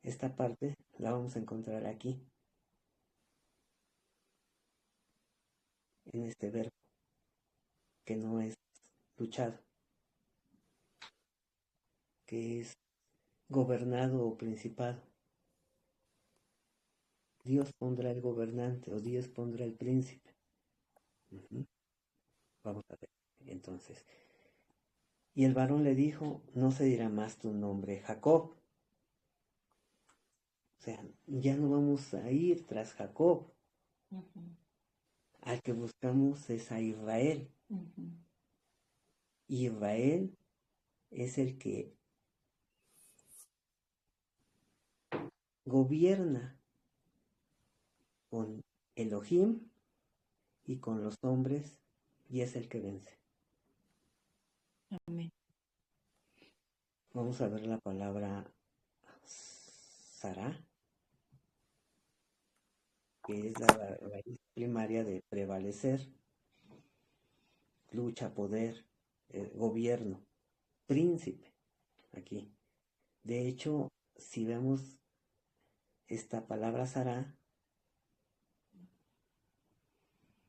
esta parte la vamos a encontrar aquí, en este verbo, que no es luchado, que es gobernado o principado. Dios pondrá el gobernante o Dios pondrá el príncipe. Vamos a ver, entonces. Y el varón le dijo, no se dirá más tu nombre Jacob. O sea, ya no vamos a ir tras Jacob. Al que buscamos es a Israel. Y Israel es el que gobierna con Elohim y con los hombres, y es el que vence. Amén. Vamos a ver la palabra Sará, que es la raíz primaria de prevalecer, lucha, poder, gobierno, príncipe, aquí. De hecho, si vemos esta palabra Sará,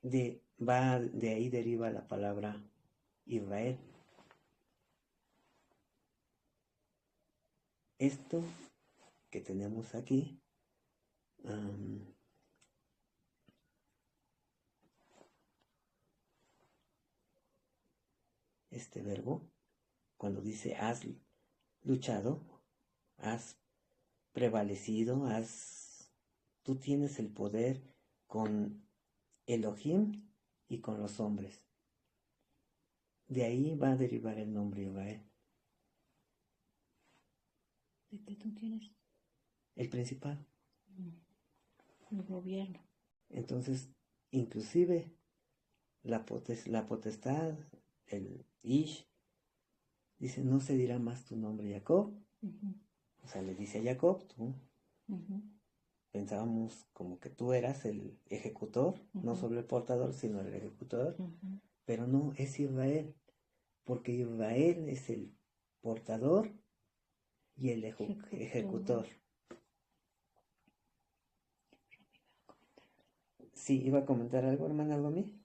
de ahí deriva la palabra Israel. Esto que tenemos aquí, este verbo, cuando dice has luchado, has prevalecido, tú tienes el poder con Elohim y con los hombres. De ahí va a derivar el nombre Israel. ¿De qué tú tienes? El principado. El gobierno. Entonces, inclusive la potestad, el Ish, dice, no se dirá más tu nombre Jacob. O sea, le dice a Jacob, tú pensábamos como que tú eras el ejecutor, no solo el portador, sino el ejecutor, pero no, es Israel, porque Israel es el portador y el ejecutor. Sí, iba a comentar algo, hermana, algo a mí.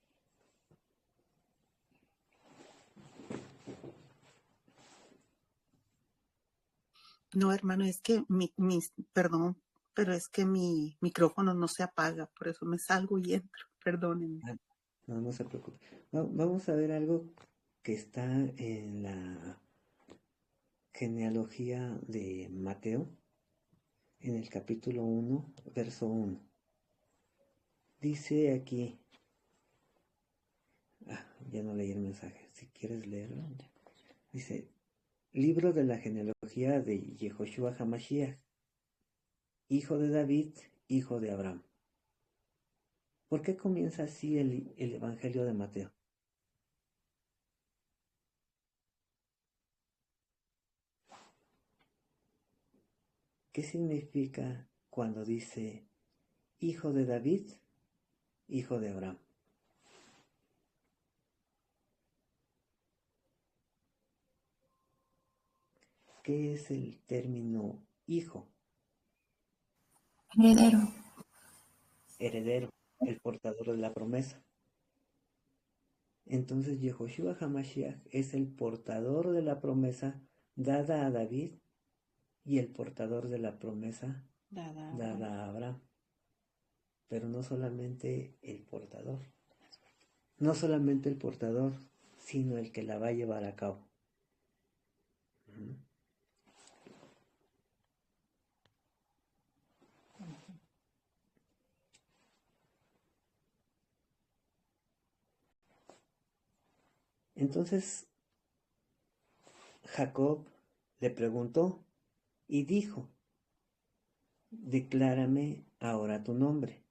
No, hermano, es que perdón, pero es que mi micrófono no se apaga, por eso me salgo y entro, perdónenme. No, no se preocupe. Vamos a ver algo que está en la genealogía de Mateo, en el capítulo 1, verso 1. Dice aquí, ya no leí el mensaje, si quieres leerlo. Dice, libro de la genealogía de Yehoshua Hamashiach, hijo de David, hijo de Abraham. ¿Por qué comienza así el Evangelio de Mateo? ¿Qué significa cuando dice hijo de David, hijo de Abraham? ¿Qué es el término hijo? Heredero. Heredero, el portador de la promesa. Entonces Yehoshua HaMashiach es el portador de la promesa dada a David y el portador de la promesa dada a Abraham. Pero no solamente el portador. No solamente el portador, sino el que la va a llevar a cabo. Entonces Jacob le preguntó y dijo, declárame ahora tu nombre.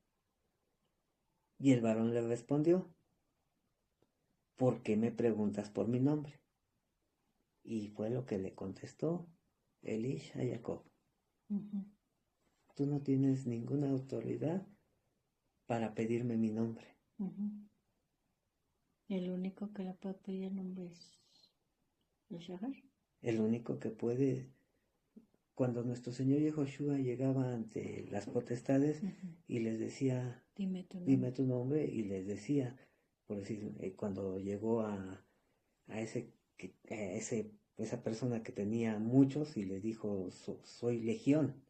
Y el varón le respondió, ¿por qué me preguntas por mi nombre? Y fue lo que le contestó Elish a Jacob. Tú no tienes ninguna autoridad para pedirme mi nombre. El único que le puede pedir el nombre es el Shahar. El único que puede, cuando nuestro Señor Yehoshua llegaba ante las potestades y les decía, dime tu nombre, y les decía, por decir, cuando llegó a esa persona que tenía muchos y le dijo, soy legión.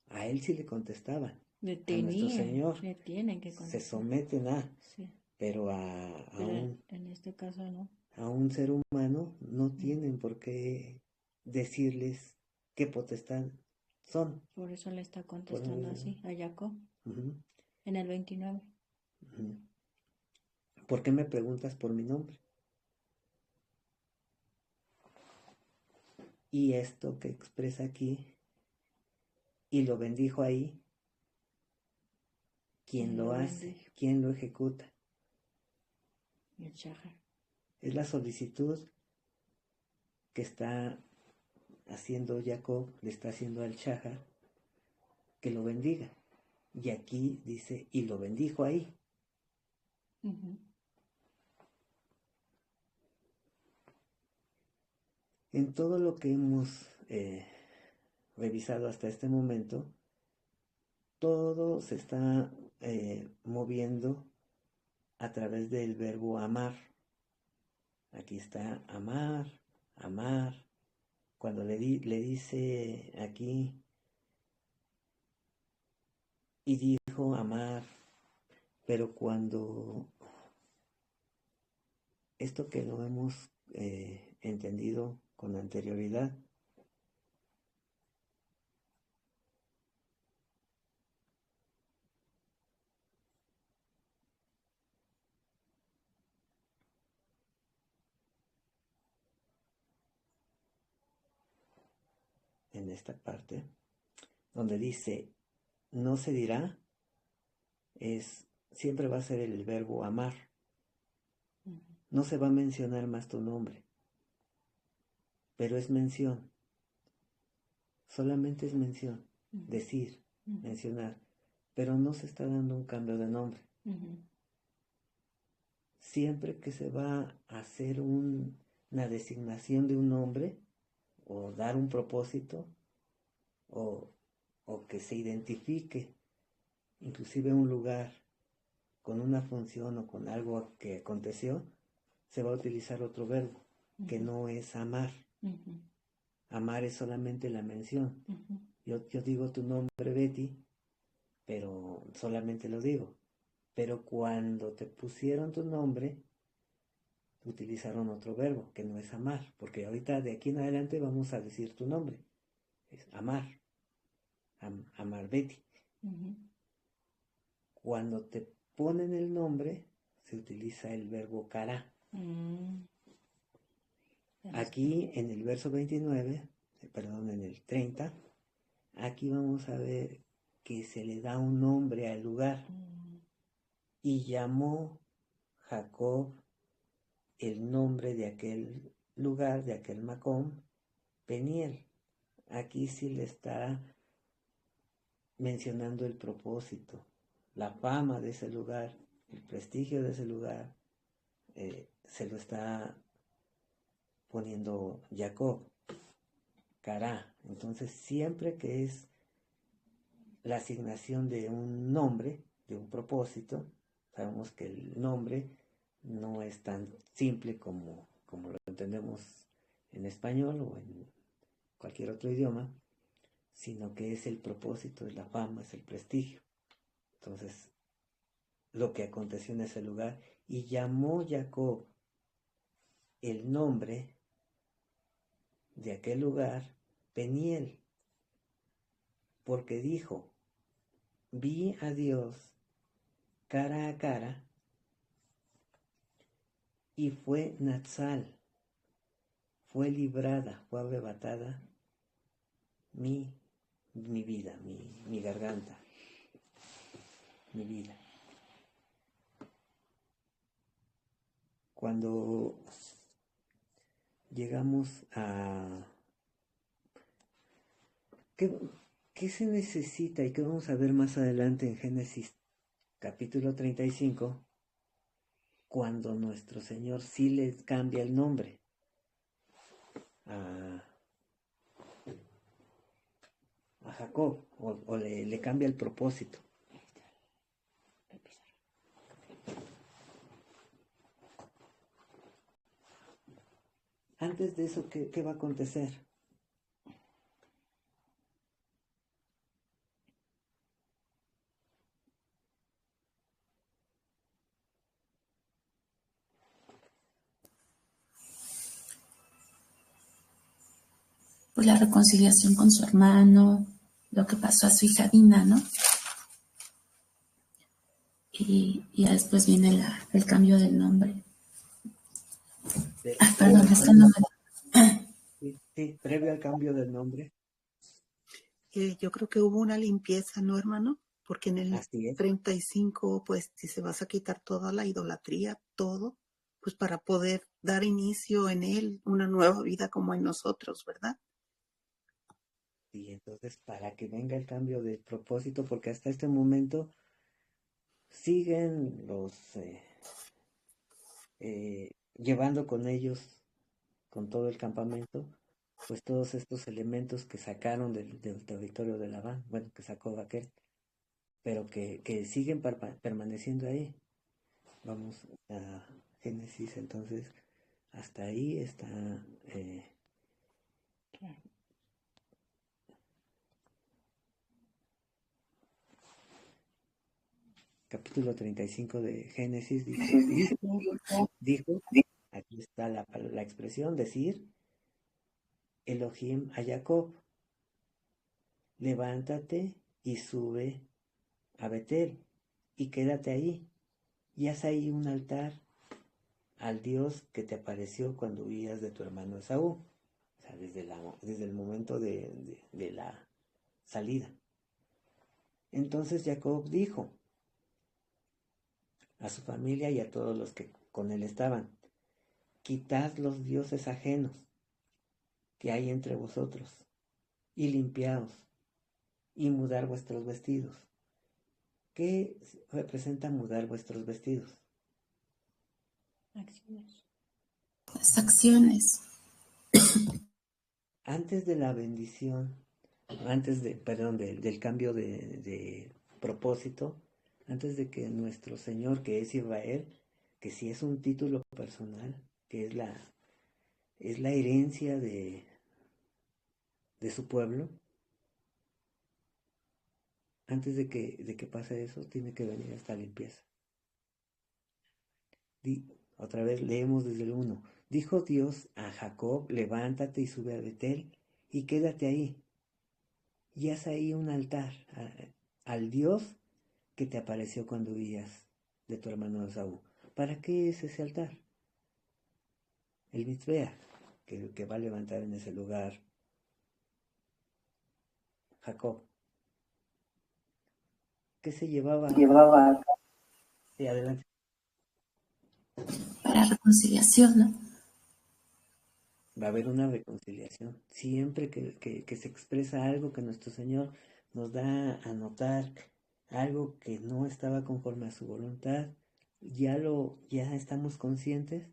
A él sí le contestaban. A nuestro Señor le tienen que contestar. se someten Sí. pero en este caso no. A un ser humano no tienen por qué decirles qué potestad son. Por eso le está contestando así a Jacob. En el 29. ¿Por qué me preguntas por mi nombre? Y esto que expresa aquí, y lo bendijo ahí, ¿quién lo hace? ¿Quién lo ejecuta? El Shahar. Es la solicitud que está haciendo Jacob, le está haciendo al Shahar, que lo bendiga. Y aquí dice, y lo bendijo ahí. En todo lo que hemos revisado hasta este momento, todo se está moviendo a través del verbo amar. Aquí está amar, amar. Cuando le dice aquí, y dijo amar, pero cuando esto que no hemos entendido con anterioridad, en esta parte, donde dice, no se dirá, siempre va a ser el verbo amar. No se va a mencionar más tu nombre. pero es mención, solamente es mención, decir, mencionar, pero no se está dando un cambio de nombre. Siempre que se va a hacer una designación de un nombre, o dar un propósito, o que se identifique inclusive un lugar con una función o con algo que aconteció, se va a utilizar otro verbo, que no es amar. Amar es solamente la mención. Yo digo tu nombre, Betty, pero solamente lo digo. Pero cuando te pusieron tu nombre, utilizaron otro verbo, que no es amar, porque ahorita de aquí en adelante vamos a decir tu nombre. Es amar. Amar, Betty. Cuando te ponen el nombre, se utiliza el verbo cara. Aquí en el verso 29, perdón, en el 30, aquí vamos a ver que se le da un nombre al lugar. Y llamó Jacob el nombre de aquel lugar, de aquel Macón, Peniel. Aquí sí le está mencionando el propósito, la fama de ese lugar, el prestigio de ese lugar, se lo está poniendo Jacob, Cará. Entonces, siempre que es la asignación de un nombre, de un propósito, sabemos que el nombre no es tan simple como lo entendemos en español o en cualquier otro idioma, sino que es el propósito, es la fama, es el prestigio. Entonces, lo que aconteció en ese lugar, y llamó Jacob el nombre de aquel lugar Peniel, porque dijo, vi a Dios cara a cara, y fue Natsal, fue librada, fue arrebatada mi vida, mi garganta, mi vida. Cuando llegamos a... ¿Qué se necesita y qué vamos a ver más adelante en Génesis capítulo 35? Cuando nuestro Señor sí le cambia el nombre a Jacob, o le cambia el propósito. Antes de eso, ¿qué va a acontecer? Pues la reconciliación con su hermano, lo que pasó a su hija Dina, ¿no? Y ya después viene el cambio del nombre. Perdón, es que no me... Sí, previo al cambio del nombre. Yo creo que hubo una limpieza, ¿no, hermano? Porque en el 35, pues, si se vas a quitar toda la idolatría, todo, pues para poder dar inicio en él una nueva vida como en nosotros, ¿verdad? Y entonces, para que venga el cambio de propósito, porque hasta este momento siguen los llevando con ellos, con todo el campamento, pues todos estos elementos que sacaron del territorio de Labán, bueno, que sacó Raquel, pero que siguen permaneciendo ahí. Vamos a Génesis, entonces, hasta ahí está... capítulo 35 de Génesis dijo, aquí está la expresión, decir, Elohim a Jacob, levántate y sube a Betel y quédate ahí y haz ahí un altar al Dios que te apareció cuando huías de tu hermano Esaú, o sea, desde el momento de la salida. Entonces Jacob dijo a su familia y a todos los que con él estaban, quitad los dioses ajenos que hay entre vosotros, y limpiaos, y mudar vuestros vestidos. ¿Qué representa mudar vuestros vestidos? Acciones. Las acciones. Antes de la bendición, del cambio de propósito, antes de que nuestro Señor, que es Israel, que sí es un título personal, que es la herencia de su pueblo, antes de que pase eso, tiene que venir esta limpieza. Otra vez leemos desde el 1. Dijo Dios a Jacob, levántate y sube a Betel y quédate ahí. Y haz ahí un altar al Dios que te apareció cuando huías de tu hermano Esaú. ¿Para qué es ese altar? El Mizbeach, que va a levantar en ese lugar Jacob. ¿Qué se llevaba? Sí, adelante. Para reconciliación, ¿no? Va a haber una reconciliación. Siempre que se expresa algo que nuestro Señor nos da a notar, algo que no estaba conforme a su voluntad, ya estamos conscientes,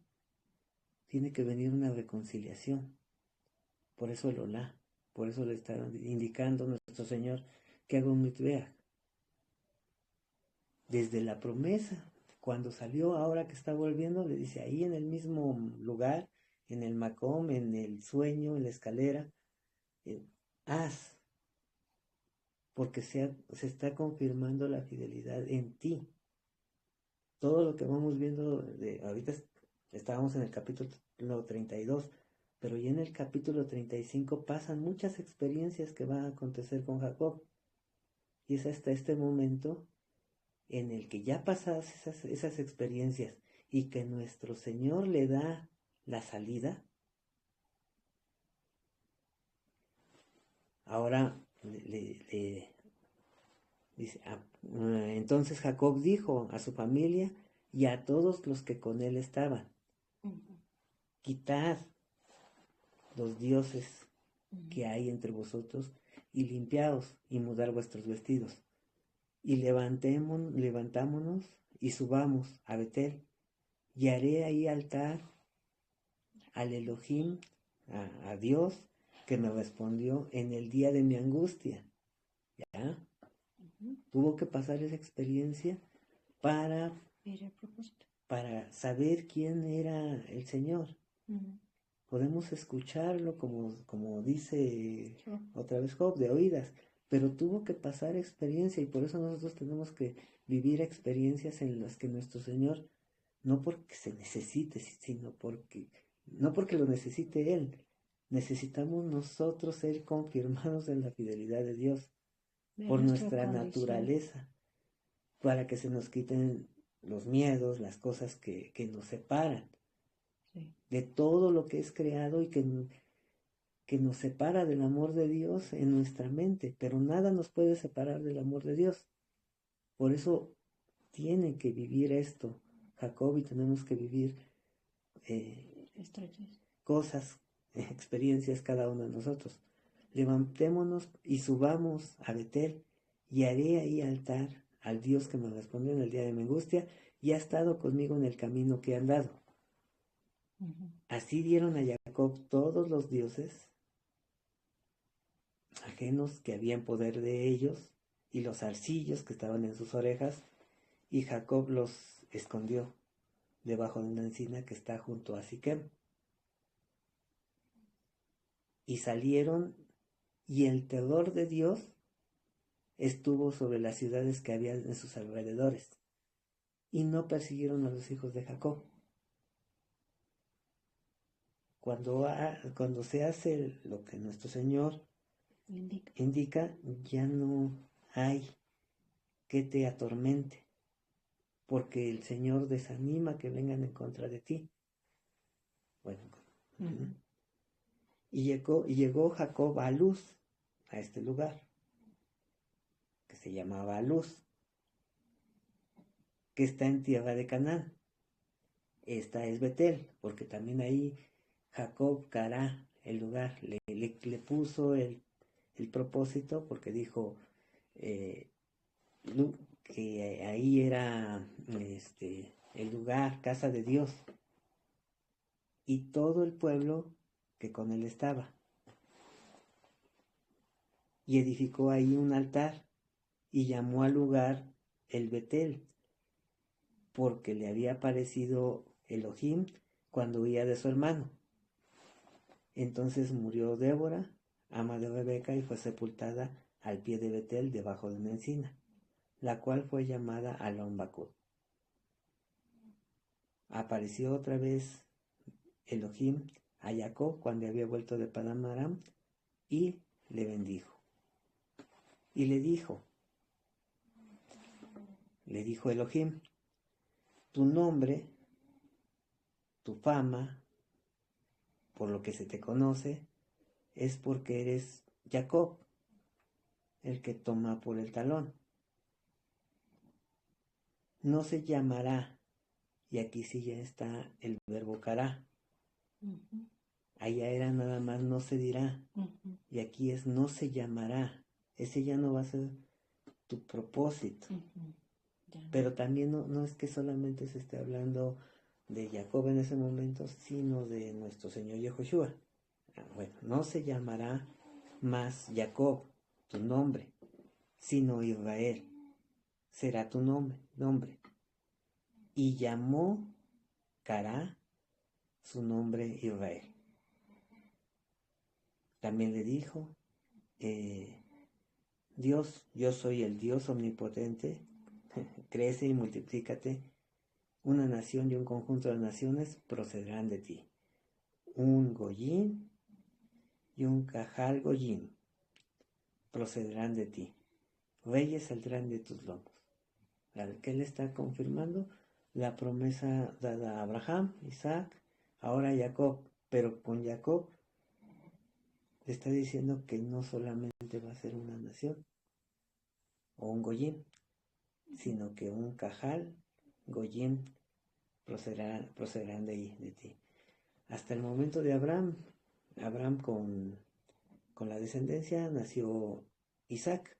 tiene que venir una reconciliación. Por eso el Olá, por eso le está indicando nuestro Señor que haga un mitzvah. Desde la promesa, cuando salió, ahora que está volviendo, le dice ahí en el mismo lugar, en el Macom, en el sueño, en la escalera, haz, porque se está confirmando la fidelidad en ti. Todo lo que vamos viendo, ahorita estábamos en el capítulo 32, pero ya en el capítulo 35 pasan muchas experiencias que van a acontecer con Jacob. Y es hasta este momento en el que ya pasadas esas experiencias y que nuestro Señor le da la salida. Ahora le dice, entonces Jacob dijo a su familia y a todos los que con él estaban, quitad los dioses que hay entre vosotros y limpiaos y mudar vuestros vestidos. Y levantámonos y subamos a Betel y haré ahí altar al Elohim, a Dios, que me respondió en el día de mi angustia. ¿Ya? Tuvo que pasar esa experiencia para saber quién era el Señor. Podemos escucharlo como dice otra vez Job, de oídas, pero tuvo que pasar experiencia y por eso nosotros tenemos que vivir experiencias en las que nuestro Señor, no porque se necesite, sino no porque lo necesite Él, necesitamos nosotros ser confirmados en la fidelidad de Dios por nuestra naturaleza, para que se nos quiten los miedos, las cosas que nos separan de todo lo que es creado y que nos separa del amor de Dios en nuestra mente, pero nada nos puede separar del amor de Dios. Por eso tiene que vivir esto Jacob y tenemos que vivir cosas, experiencias cada uno de nosotros. Levantémonos y subamos a Betel y haré ahí altar al Dios que me respondió en el día de mi angustia y ha estado conmigo en el camino que he andado. Así dieron a Jacob todos los dioses ajenos que había en poder de ellos y los arcillos que estaban en sus orejas, y Jacob los escondió debajo de una encina que está junto a Siquem. Y salieron, y el terror de Dios estuvo sobre las ciudades que había en sus alrededores, y no persiguieron a los hijos de Jacob. Cuando se hace lo que nuestro Señor indica, ya no hay que te atormente, porque el Señor desanima que vengan en contra de ti. Bueno, y llegó Jacob a Luz, a este lugar, que se llamaba Luz, que está en tierra de Canaán. Esta es Betel, porque también ahí Jacob Cará, el lugar, le puso el propósito porque dijo que ahí era el lugar, casa de Dios, y todo el pueblo que con él estaba. Y edificó ahí un altar y llamó al lugar el Betel, porque le había aparecido Elohim cuando huía de su hermano. Entonces murió Débora, ama de Rebeca, y fue sepultada al pie de Betel debajo de una encina, la cual fue llamada Alon Bakut. Apareció otra vez Elohim a Jacob cuando había vuelto de Padán Aram y le bendijo. Y le dijo Elohim: tu nombre, tu fama, por lo que se te conoce, es porque eres Jacob, el que toma por el talón. No se llamará, y aquí sí ya está el verbo cará. Allá era nada más no se dirá, y aquí es no se llamará. Ese ya no va a ser tu propósito. Pero también no es que solamente se esté hablando de Jacob en ese momento, sino de nuestro Señor Yehoshua. Bueno, no se llamará más Jacob, tu nombre, sino Israel, será tu nombre. Y llamó Cará su nombre Israel. También le dijo, Dios, yo soy el Dios omnipotente, crece y multiplícate, una nación y un conjunto de naciones procederán de ti. Un Goyim y un Cajal Goyim procederán de ti. Reyes saldrán de tus lomos. ¿Qué le está confirmando? La promesa dada a Abraham, Isaac, ahora a Jacob. Pero con Jacob le está diciendo que no solamente va a ser una nación o un Goyim, sino que un Cajal Goyim procederán de ti. Hasta el momento de Abraham con la descendencia nació Isaac,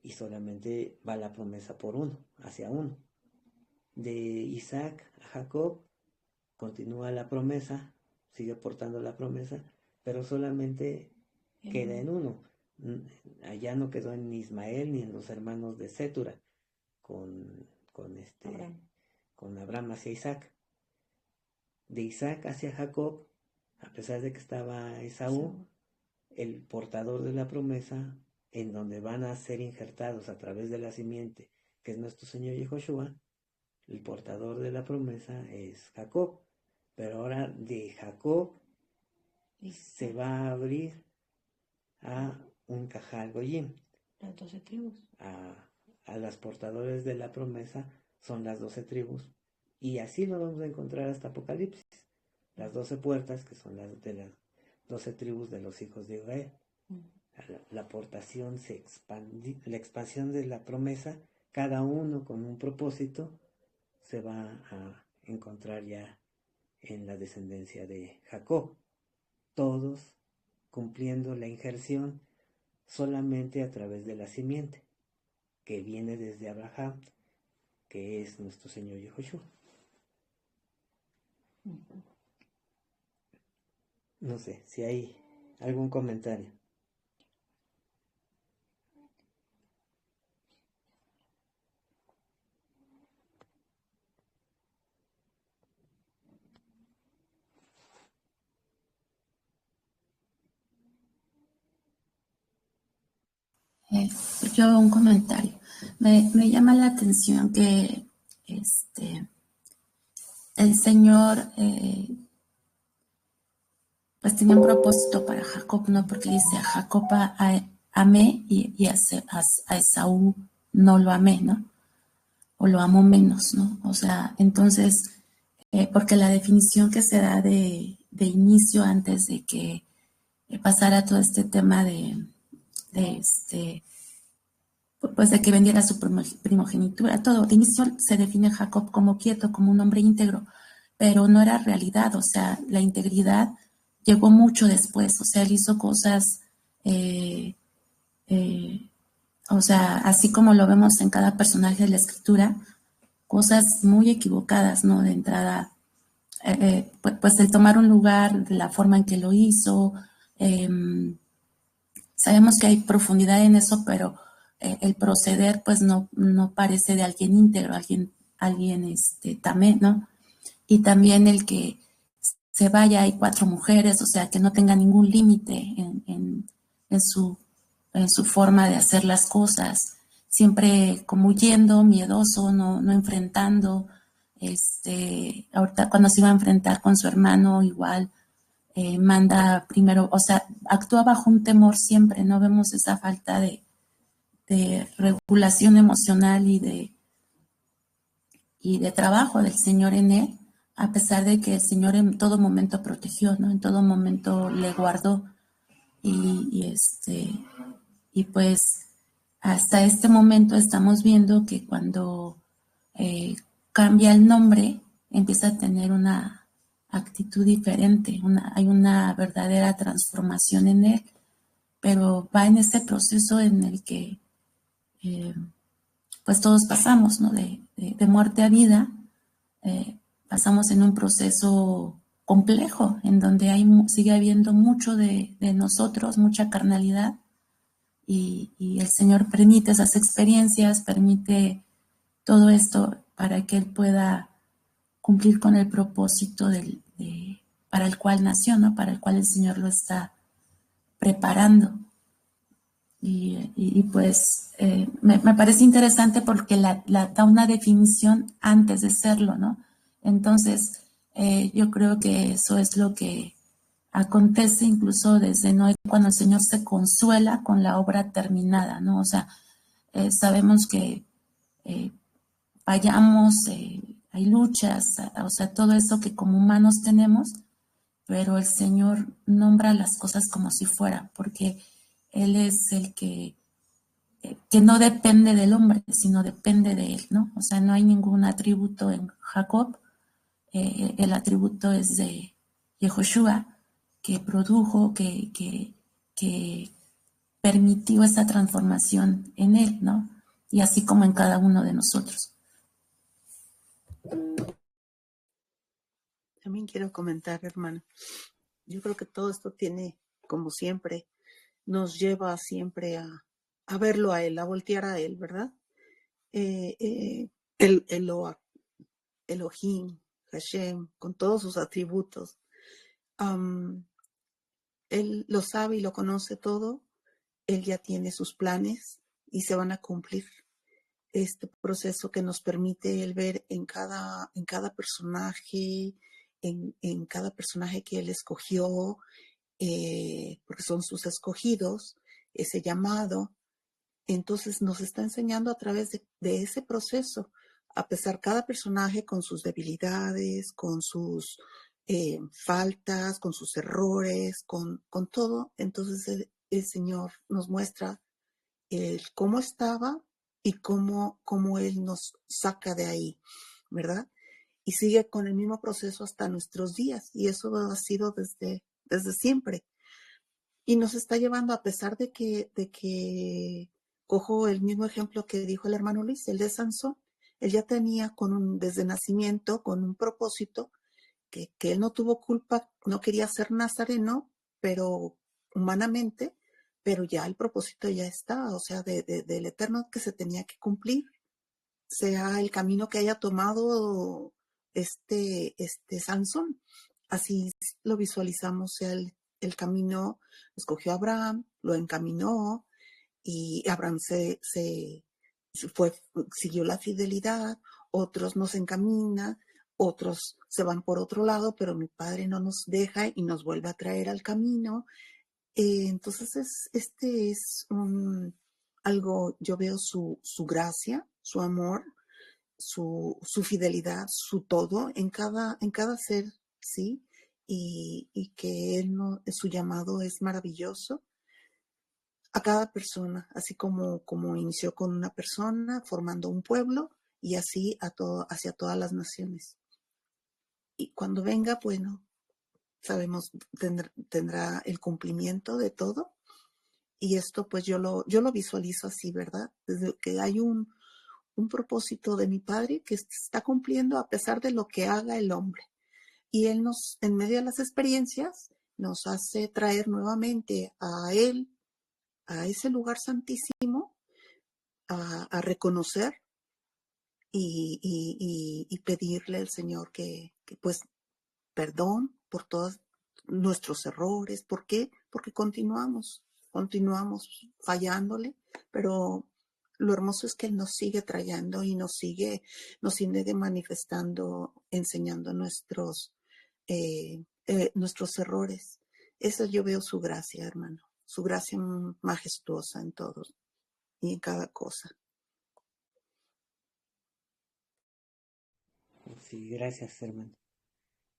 y solamente va la promesa por uno, hacia uno. De Isaac a Jacob continúa la promesa, sigue portando la promesa, pero solamente queda en uno. Allá no quedó en Ismael ni en los hermanos de Cetura con Abraham hacia Isaac. De Isaac hacia Jacob, a pesar de que estaba Esaú, el portador de la promesa, en donde van a ser injertados a través de la simiente, que es nuestro Señor Yehoshua, el portador de la promesa es Jacob. Pero ahora de Jacob se va a abrir a un Cajal Goyim. Las 12 tribus. A las portadores de la promesa son las 12 tribus. Y así lo vamos a encontrar hasta Apocalipsis. Las 12 puertas, que son las de las 12 tribus de los hijos de Israel. La aportación la expansión de la promesa, cada uno con un propósito, se va a encontrar ya en la descendencia de Jacob. Todos cumpliendo la injerción solamente a través de la simiente, que viene desde Abraham, que es nuestro Señor Yehoshua. No sé si hay algún comentario. Yo un comentario. Me llama la atención que el Señor pues tenía un propósito para Jacob, ¿no? Porque dice, a Jacob amé y a Esaú no lo amé, ¿no? O lo amo menos, ¿no? O sea, entonces, porque la definición que se da de inicio antes de que pasara todo este tema pues de que vendiera su primogenitura, todo. De inicio se define a Jacob como quieto, como un hombre íntegro, pero no era realidad, o sea, la integridad llegó mucho después, o sea, él hizo cosas, o sea, así como lo vemos en cada personaje de la escritura, cosas muy equivocadas, ¿no? De entrada, pues el tomar un lugar, de la forma en que lo hizo, sabemos que hay profundidad en eso, pero el proceder pues no parece de alguien íntegro, alguien también, ¿no? Y también el que se vaya, hay 4 mujeres, o sea, que no tenga ningún límite en su forma de hacer las cosas, siempre como huyendo, miedoso, no enfrentando. Ahorita cuando se iba a enfrentar con su hermano, igual manda primero, o sea, actúa bajo un temor siempre, no vemos esa falta de regulación emocional y de trabajo del Señor en él, a pesar de que el Señor en todo momento protegió, ¿no? En todo momento le guardó y pues hasta este momento estamos viendo que cuando cambia el nombre, empieza a tener una actitud diferente, hay una verdadera transformación en él, pero va en ese proceso en el que pues todos pasamos, ¿no? De muerte a vida, pasamos en un proceso complejo, en donde sigue habiendo mucho de nosotros, mucha carnalidad, y el Señor permite esas experiencias, permite todo esto para que Él pueda cumplir con el propósito para el cual nació, ¿no? Para el cual el Señor lo está preparando. Y pues me parece interesante porque da una definición antes de serlo, ¿no? Entonces, yo creo que eso es lo que acontece incluso desde Noé, cuando el Señor se consuela con la obra terminada, ¿no? O sea, sabemos que fallamos, hay luchas, o sea, todo eso que como humanos tenemos, pero el Señor nombra las cosas como si fuera, porque Él es el que no depende del hombre, sino depende de Él, ¿no? O sea, no hay ningún atributo en Jacob, el atributo es de Yehoshua, que produjo, que permitió esa transformación en Él, ¿no? Y así como en cada uno de nosotros. También quiero comentar, hermano. Yo creo que todo esto tiene, como siempre, nos lleva siempre a verlo a Él, a voltear a Él, ¿verdad? Elohim, Hashem, con todos sus atributos. Él lo sabe y lo conoce todo. Él ya tiene sus planes y se van a cumplir. Este proceso que nos permite el ver en cada personaje, en cada personaje que Él escogió, porque son sus escogidos, ese llamado. Entonces nos está enseñando a través de ese proceso, a pesar cada personaje con sus debilidades, con sus faltas, con sus errores, con todo. Entonces el Señor nos muestra cómo estaba y cómo Él nos saca de ahí, ¿verdad? Y sigue con el mismo proceso hasta nuestros días, y eso ha sido desde siempre. Y nos está llevando, a pesar de que cojo el mismo ejemplo que dijo el hermano Luis, el de Sansón. Él ya tenía desde nacimiento, con un propósito, que él no tuvo culpa, no quería ser nazareno, pero humanamente, pero ya el propósito ya está, o sea, del Eterno, que se tenía que cumplir, sea el camino que haya tomado Sansón. Así lo visualizamos, sea el camino, escogió a Abraham, lo encaminó, y Abraham siguió la fidelidad. Otros nos encamina, otros se van por otro lado, pero mi Padre no nos deja y nos vuelve a traer al camino. Entonces es algo, yo veo su gracia, su amor, su fidelidad, su todo en cada ser, ¿sí? Y que su llamado es maravilloso a cada persona, así como inició con una persona, formando un pueblo, y así hacia todas las naciones. Y cuando venga, bueno, sabemos tendrá el cumplimiento de todo. Y esto pues yo lo visualizo así, ¿verdad? Desde que hay un propósito de mi Padre que se está cumpliendo a pesar de lo que haga el hombre. Y Él nos, en medio de las experiencias, nos hace traer nuevamente a Él, a ese lugar santísimo, a reconocer y pedirle al Señor que pues perdón por todos nuestros errores. ¿Por qué? Porque continuamos fallándole, pero lo hermoso es que Él nos sigue trayendo y nos sigue manifestando, enseñando nuestros errores. Eso yo veo su gracia, hermano, su gracia majestuosa en todo y en cada cosa. Sí, gracias, hermano.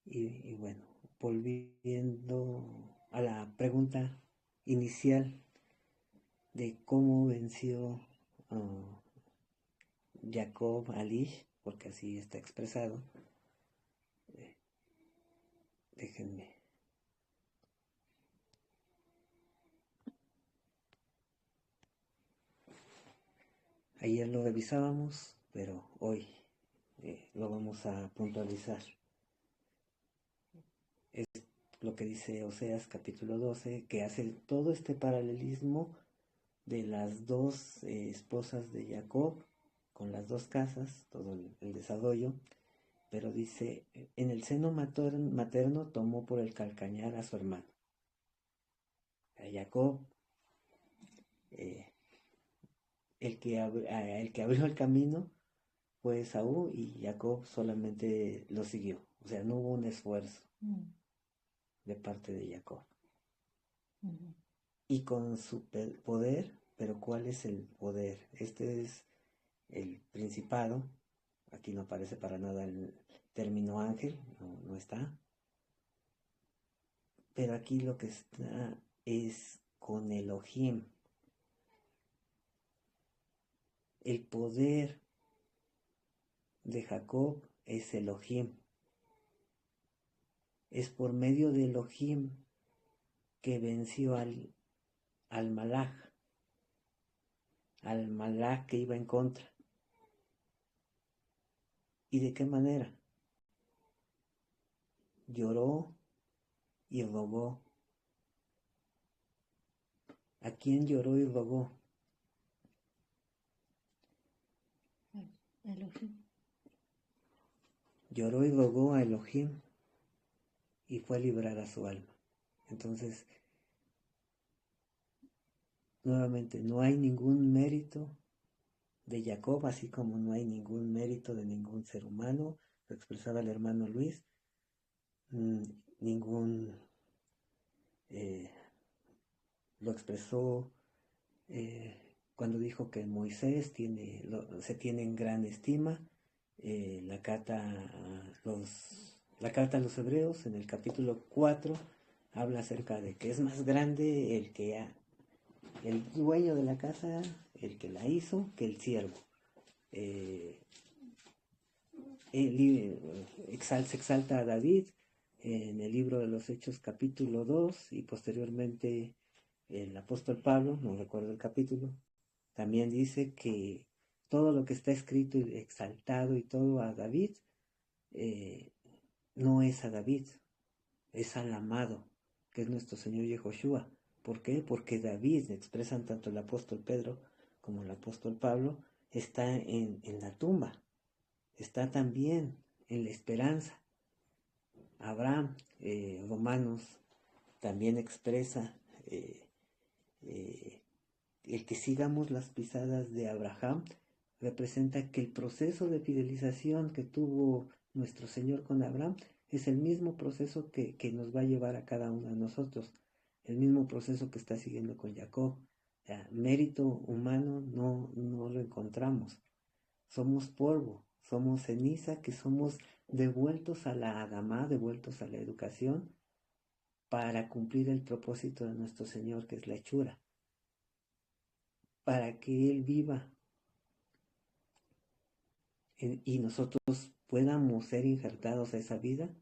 Y bueno, volviendo a la pregunta inicial de cómo venció Jacob a Lish, porque así está expresado. Déjenme. Ayer lo revisábamos, pero hoy lo vamos a puntualizar. Es lo que dice Oseas capítulo 12, que hace todo este paralelismo de las dos esposas de Jacob, con las dos casas, todo el desarrollo, pero dice, en el seno materno tomó por el calcañar a su hermano. A Jacob, el que abrió el camino fue Esaú y Jacob solamente lo siguió. O sea, no hubo un esfuerzo de parte de Jacob. Y con su poder, pero ¿cuál es el poder? Este es el principado. Aquí no aparece para nada el término ángel, no está. Pero aquí lo que está es con Elohim. El poder de Jacob es Elohim. Es por medio de Elohim que venció al malaj que iba en contra. ¿Y de qué manera? Lloró y rogó. ¿A quién lloró y rogó? Elohim. Lloró y rogó a Elohim y fue a librar a su alma. Entonces, nuevamente, no hay ningún mérito de Jacob, así como no hay ningún mérito de ningún ser humano. Lo expresaba el hermano Luis. Lo expresó cuando dijo que Moisés se tiene en gran estima. La carta a los Hebreos, en el capítulo 4, habla acerca de que es más grande el dueño de la casa, el que la hizo, que el siervo. Se exalta a David en el libro de los Hechos capítulo 2 y posteriormente el apóstol Pablo, no recuerdo el capítulo, también dice que todo lo que está escrito y exaltado y todo a David, no es a David, es al amado, que es nuestro Señor Yehoshua. ¿Por qué? Porque David, expresan tanto el apóstol Pedro como el apóstol Pablo, está en la tumba, está también en la esperanza. Abraham, Romanos, también expresa el que sigamos las pisadas de Abraham, representa que el proceso de fidelización que tuvo nuestro Señor con Abraham es el mismo proceso que nos va a llevar a cada uno de nosotros, el mismo proceso que está siguiendo con Jacob. O sea, mérito humano no lo encontramos. Somos polvo, somos ceniza, que somos devueltos a la Adamá, devueltos a la educación, para cumplir el propósito de nuestro Señor, que es la hechura, para que Él viva y nosotros podamos ser injertados a esa vida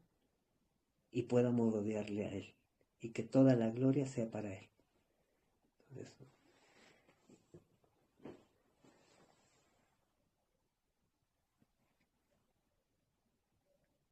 y podamos rodearle a Él y que toda la gloria sea para Él. Entonces,